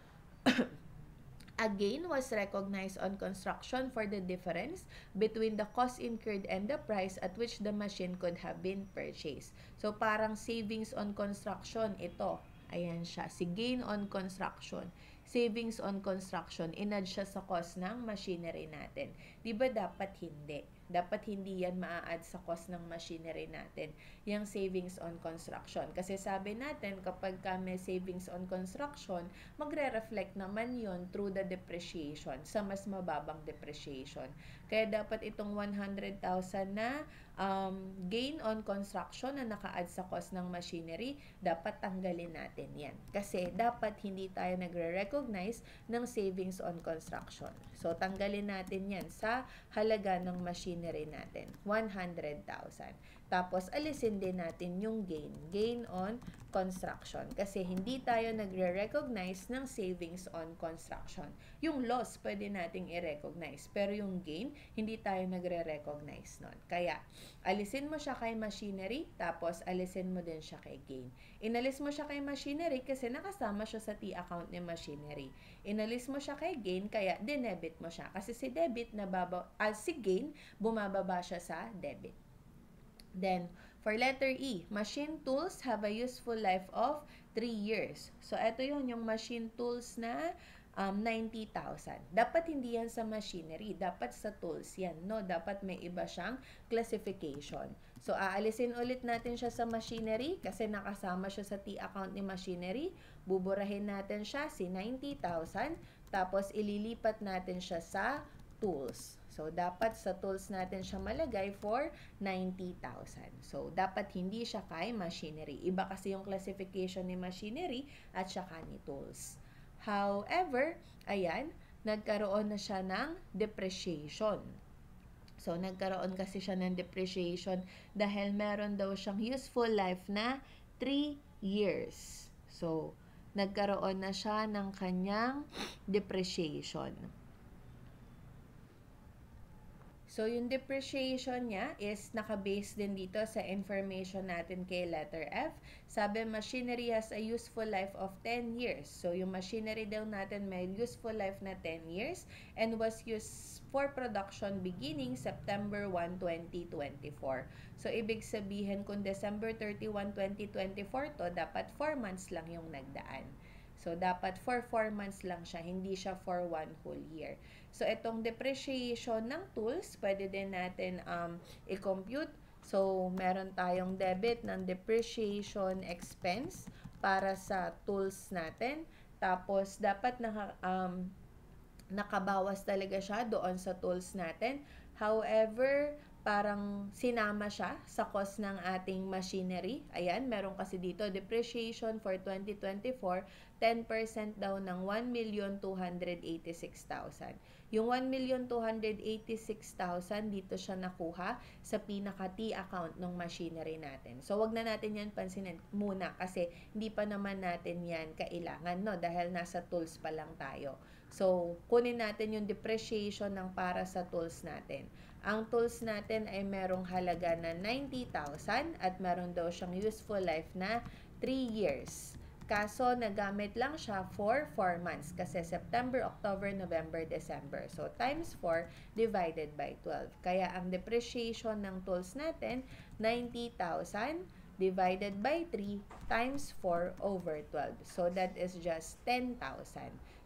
A gain was recognized on construction for the difference between the cost incurred and the price at which the machine could have been purchased. So, parang savings on construction ito. Ayan siya. Si gain on construction. Savings on construction. Inad siya sa cost ng machinery natin. Di ba dapat hindi? Dapat hindi yan maa-add sa cost ng machinery natin, yung savings on construction. Kasi sabi natin, kapag may savings on construction, magre-reflect naman yon through the depreciation, sa mas mababang depreciation. Kaya dapat itong 100,000 na gain on construction na naka-add sa cost ng machinery, dapat tanggalin natin yan. Kasi dapat hindi tayo nagre-recognize ng savings on construction. So, tanggalin natin yan sa halaga ng machinery natin, 100,000. Tapos, alisin din natin yung gain on construction. Kasi hindi tayo nagre-recognize ng savings on construction. Yung loss, pwede nating i-recognize. Pero yung gain, hindi tayo nagre-recognize nun. Kaya, alisin mo siya kay machinery, tapos alisin mo din siya kay gain. Inalis mo siya kay machinery kasi nakasama siya sa T-account ni machinery. Inalis mo siya kay gain, kaya dinebit mo siya. Kasi si debit, si gain, bumababa siya sa debit. Then, for letter E, machine tools have a useful life of 3 years. So, ito yung machine tools na 90,000. Dapat hindi yan sa machinery. Dapat sa tools yan, no? Dapat may iba siyang classification. So, aalisin ulit natin siya sa machinery kasi nakasama siya sa T-account ni machinery. Buburahin natin siya, si 90,000. tapos ililipat natin siya sa tools. So, dapat sa tools natin siya malagay for 90,000. So, dapat hindi siya kay machinery. Iba kasi yung classification ni machinery at saka ni tools. However, ayan, nagkaroon na siya ng depreciation. So, nagkaroon kasi siya ng depreciation dahil meron daw siyang useful life na 3 years. So, nagkaroon na siya ng kanyang depreciation. So, yung depreciation niya is naka-base din dito sa information natin kay letter F. Sabi, machinery has a useful life of 10 years. So, yung machinery daw natin may useful life na 10 years and was used for production beginning September 1, 2024. So, ibig sabihin kung December 31, 2024 to, dapat 4 months lang yung nagdaan. So, dapat for 4 months lang siya, hindi siya for 1 whole year. So, itong depreciation ng tools, pwede din natin i-compute. So, meron tayong debit ng depreciation expense para sa tools natin. Tapos, dapat nakabawas talaga siya doon sa tools natin. However, parang sinama siya sa cost ng ating machinery. Ayan, meron kasi dito depreciation for 2024, 10% daw ng 1,286,000. Yung 1,286,000 dito siya nakuha sa pinaka-T account ng machinery natin. So, wag na natin yan pansinin muna kasi hindi pa naman natin yan kailangan, no? Dahil nasa tools pa lang tayo. So, kunin natin yung depreciation ng para sa tools natin. Ang tools natin ay merong halaga na 90,000 at meron daw siyang useful life na 3 years. Kaso, nagamit lang siya for 4 months kasi September, October, November, December. So, times 4 divided by 12. Kaya, ang depreciation ng tools natin, 90,000 divided by 3 times 4 over 12. So, that is just 10,000.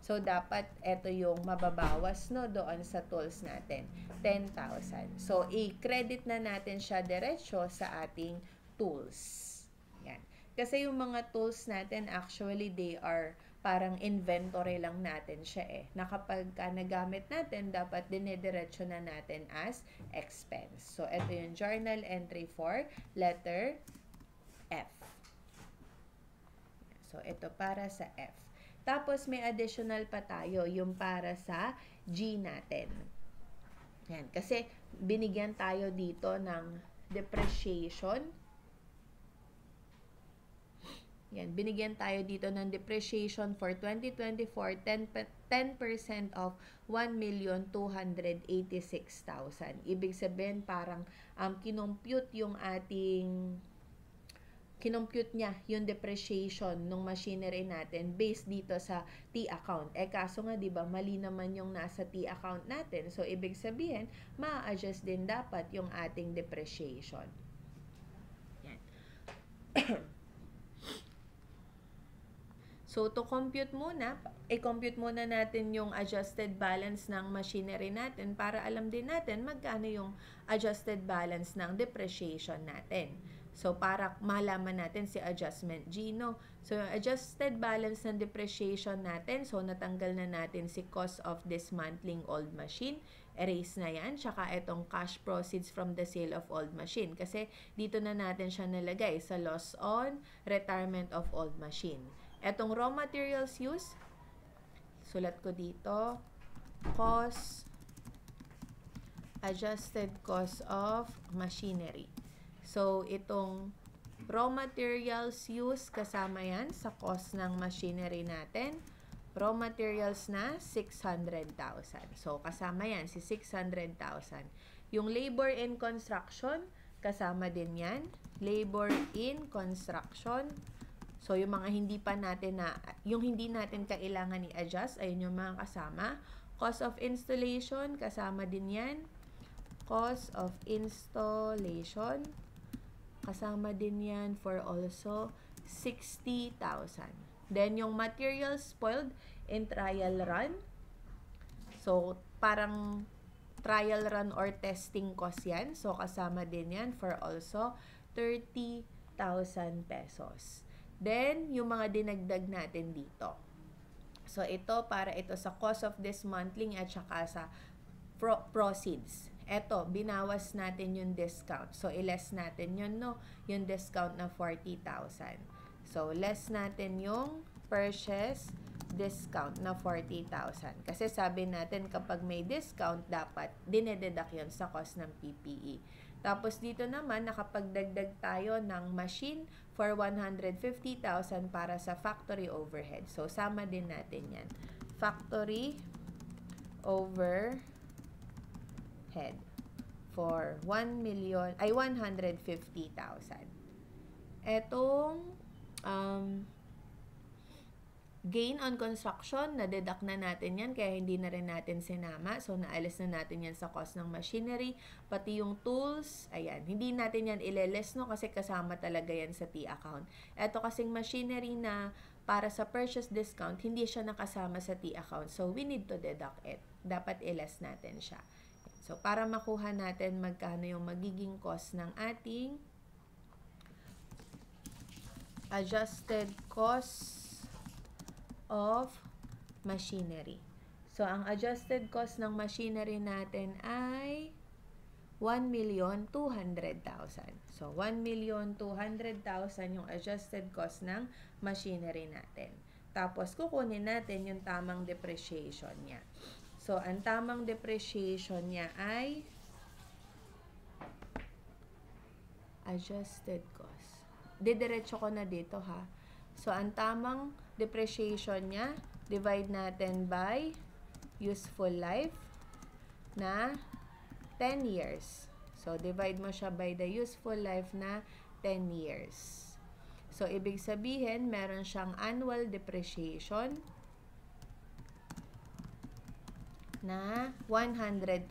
So, dapat ito yung mababawas, no, doon sa tools natin. 10,000. So, i-credit na natin siya diretso sa ating tools. Yan. Kasi yung mga tools natin, actually, they are parang inventory lang natin siya eh. Na kapag nagamit natin, dapat dinediretso na natin as expense. So, ito yung journal entry for letter F. So, ito para sa F. Tapos, may additional pa tayo, yung para sa G natin. Yan. Kasi, binigyan tayo dito ng depreciation. Yan. Binigyan tayo dito ng depreciation for 2024, 10% of 1,286,000. Ibig sabihin, parang kinompute yung ating kinompute niya yung depreciation ng machinery natin based dito sa T account. Eh kaso nga 'di ba mali naman yung nasa T account natin. So ibig sabihin, ma-adjust din dapat yung ating depreciation. Yan. So to compute muna, i-compute muna natin yung adjusted balance ng machinery natin para alam din natin magkano yung adjusted balance ng depreciation natin. So, para malaman natin si adjustment G, no? So, yung adjusted balance ng depreciation natin, so, natanggal na natin si cost of dismantling old machine. Erase na yan. Tsaka itong cash proceeds from the sale of old machine. Kasi, dito na natin siya nalagay sa loss on retirement of old machine. Etong raw materials use, sulat ko dito, cost, adjusted cost of machinery. So, itong raw materials use, kasama yan sa cost ng machinery natin. Raw materials na 600,000. So, kasama yan, si 600,000. Yung labor in construction, kasama din yan. Labor in construction. So, yung mga hindi pa natin yung hindi natin kailangan i-adjust, ayun yung mga kasama. Cost of installation, kasama din yan. Cost of installation, kasama din yan for also 60,000. Then, yung materials spoiled in trial run. So, parang trial run or testing cost yan. So, kasama din yan for also 30,000 pesos. Then, yung mga dinagdag natin dito. So, para ito sa cost of dismantling at saka sa proceeds. Ito, binawas natin yung discount. So, i-less natin yun, no? Yung discount na 40,000. So, less natin yung purchase discount na 40,000. Kasi sabi natin kapag may discount, dapat dinededuct yun sa cost ng PPE. Tapos dito naman, nakapagdagdag tayo ng machine for 150,000 para sa factory overhead. So, sama din natin yan. Factory overhead for 150,000. Etong gain on construction, na-deduct na natin yan, kaya hindi na rin natin sinama. So, naalis na natin yan sa cost ng machinery. Pati yung tools, ayan, hindi natin yan ileless, no? Kasi kasama talaga yan sa T account. Ito kasing machinery na para sa purchase discount, hindi siya nakasama sa T account. So, we need to deduct it. Dapat i-less natin siya. So, para makuha natin magkano yung magiging cost ng ating adjusted cost of machinery. So, ang adjusted cost ng machinery natin ay 1,200,000. So, 1,200,000 yung adjusted cost ng machinery natin. Tapos, kukunin natin yung tamang depreciation niya. So, ang tamang depreciation niya ay adjusted cost. Didiretso ko na dito, ha. So, ang tamang depreciation niya, divide natin by useful life na 10 years. So, divide mo siya by the useful life na 10 years. So, ibig sabihin, meron siyang annual depreciation na 120,000.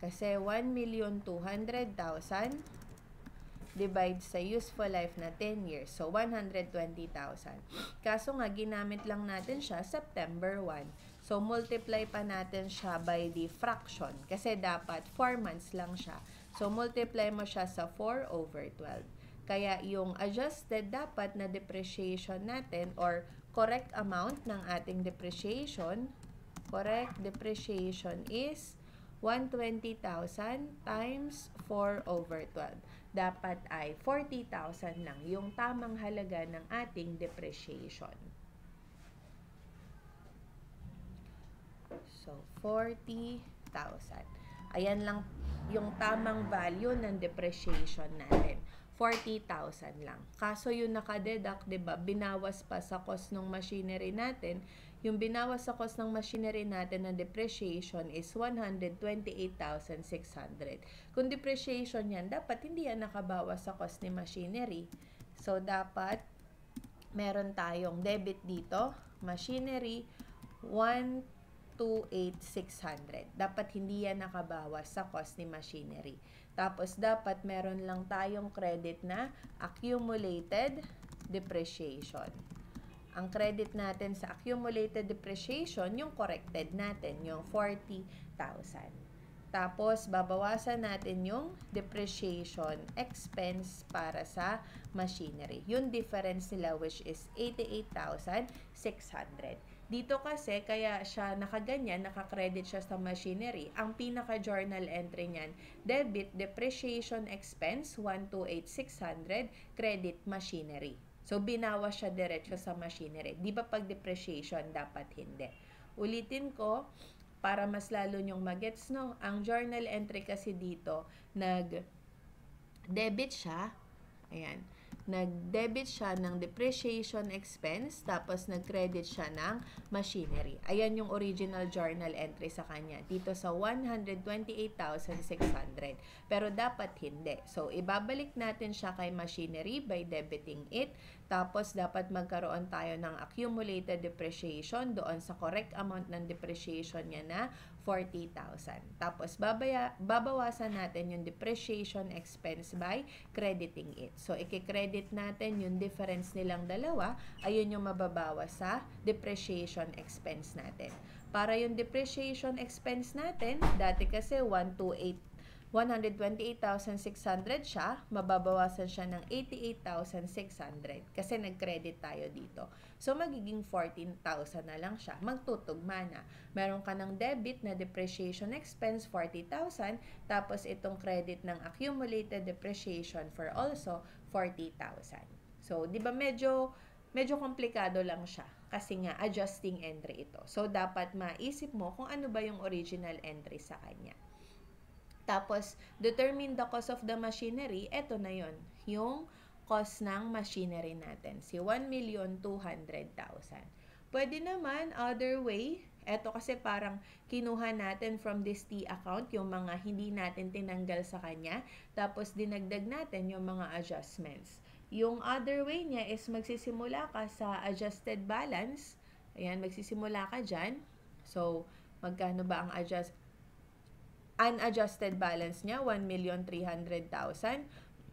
Kasi 1,200,000 divide sa useful life na 10 years. So, 120,000. Kaso nga, ginamit lang natin siya September 1. So, multiply pa natin siya by the fraction. Kasi dapat 4 months lang siya. So, multiply mo siya sa 4/12. Kaya, yung adjusted dapat na depreciation natin or correct amount ng ating depreciation, correct depreciation is 120,000 times 4/12. Dapat ay 40,000 lang yung tamang halaga ng ating depreciation. So, 40,000. Ayan lang yung tamang value ng depreciation natin. 40,000 lang. Kaso yung nakadeduct, 'di ba? Binawas pa sa cost ng machinery natin. Yung binawas sa cost ng machinery natin na depreciation is 128,600. Kung depreciation yan, dapat hindi yan nakabawas sa cost ni machinery. So, dapat meron tayong debit dito, machinery, 128,600. Dapat hindi yan nakabawas sa cost ni machinery. Tapos, dapat meron lang tayong credit na accumulated depreciation. Ang credit natin sa accumulated depreciation, yung corrected natin, yung 40,000. Tapos, babawasan natin yung depreciation expense para sa machinery. Yung difference nila which is 88,600. Dito kasi, kaya siya nakaganyan, nakakredit siya sa machinery. Ang pinaka-journal entry niyan, debit depreciation expense, 128,600, credit machinery. So, binawas siya diretso sa machinery. Di ba pag depreciation, dapat hindi. Ulitin ko, para mas lalo nyong magets, no? Ang journal entry kasi dito, nag-debit siya, ayan, nag-debit siya ng depreciation expense, tapos nag-credit siya ng machinery. Ayan yung original journal entry sa kanya. Dito sa 128,600. Pero dapat hindi. So, ibabalik natin siya kay machinery by debiting it. Tapos, dapat magkaroon tayo ng accumulated depreciation doon sa correct amount ng depreciation niya na 40,000. Tapos, babawasan natin yung depreciation expense by crediting it. So, i-credit natin yung difference nilang dalawa, ayun yung mababawas sa depreciation expense natin. Para yung depreciation expense natin, dati kasi 128 128,600 siya, mababawasan siya ng 88,600 kasi nag-credit tayo dito. So, magiging 14,000 na lang siya. Magtutugma na. Meron ka ng debit na depreciation expense, 40,000, tapos itong credit ng accumulated depreciation for also 40,000. So, di ba medyo komplikado lang siya kasi nga adjusting entry ito. So, dapat maisip mo kung ano ba yung original entry sa kanya. Tapos, determine the cost of the machinery. Ito na yon, yung cost ng machinery natin. Si 1,200,000. Pwede naman, other way. Ito kasi parang kinuha natin from this T account yung mga hindi natin tinanggal sa kanya. Tapos, dinagdag natin yung mga adjustments. Yung other way niya is magsisimula ka sa adjusted balance. Ayan, magsisimula ka dyan. So, magkano ba ang unadjusted balance niya? 1,300,000.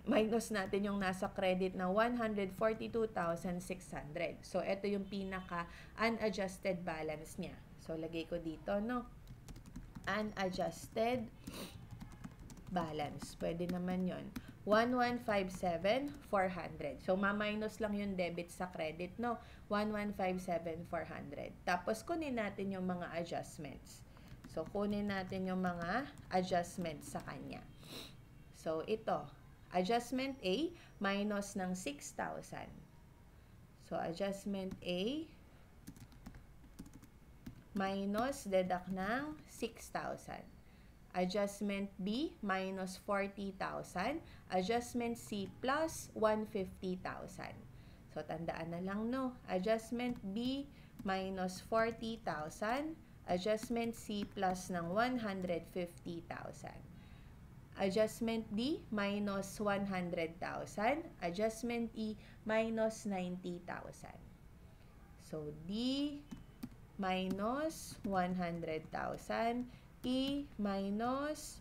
Minus natin yung nasa credit na 142,600. So, ito yung pinaka-unadjusted balance niya. So, lagay ko dito, no? Unadjusted balance. Pwede naman yon. 1,157,400. So, ma-minus lang yung debit sa credit, no? 1,157,400. Tapos, kunin natin yung mga adjustments. So, kunin natin yung mga adjustments sa kanya. So, ito. Adjustment A, minus ng 6,000. So, adjustment A, minus, deduct ng 6,000. Adjustment B, minus 40,000. Adjustment C, plus 150,000. So, tandaan na lang, no? Adjustment B, minus 40,000. Adjustment C, plus ng 150,000. Adjustment D, minus 100,000. Adjustment E, minus 90,000. So, D, minus 100,000. E, minus,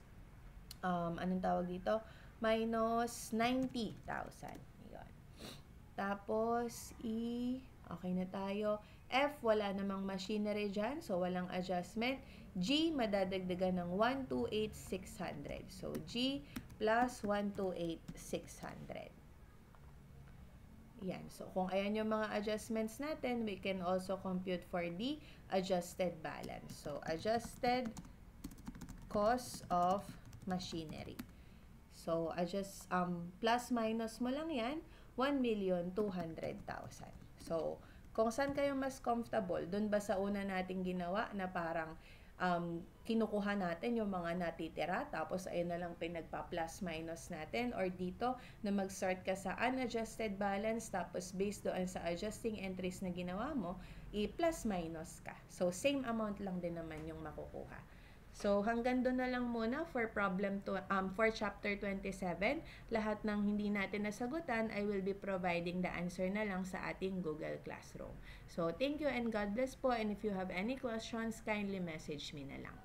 anong tawag dito? Minus 90,000. Yun. Tapos, E, okay na tayo. F, wala namang machinery dyan, so walang adjustment. G, madadagdagan ng 128,600. So, G plus 128,600. Yan. So, kung ayan yung mga adjustments natin, we can also compute for the adjusted balance. So, adjusted cost of machinery. So, plus minus mo lang yan, 1,200,000. So, kung saan kayo mas comfortable, dun ba sa una nating ginawa na parang kinukuha natin yung mga natitira, tapos ayun na lang pinagpa-plus minus natin, or dito na mag-start ka sa unadjusted balance, tapos based doon sa adjusting entries na ginawa mo, i-plus minus ka. So, same amount lang din naman yung makukuha. So, hanggang doon na lang muna for for chapter 27. Lahat ng hindi natin nasagutan, I will be providing the answer na lang sa ating Google Classroom. So, thank you and God bless po. And if you have any questions, kindly message me na lang.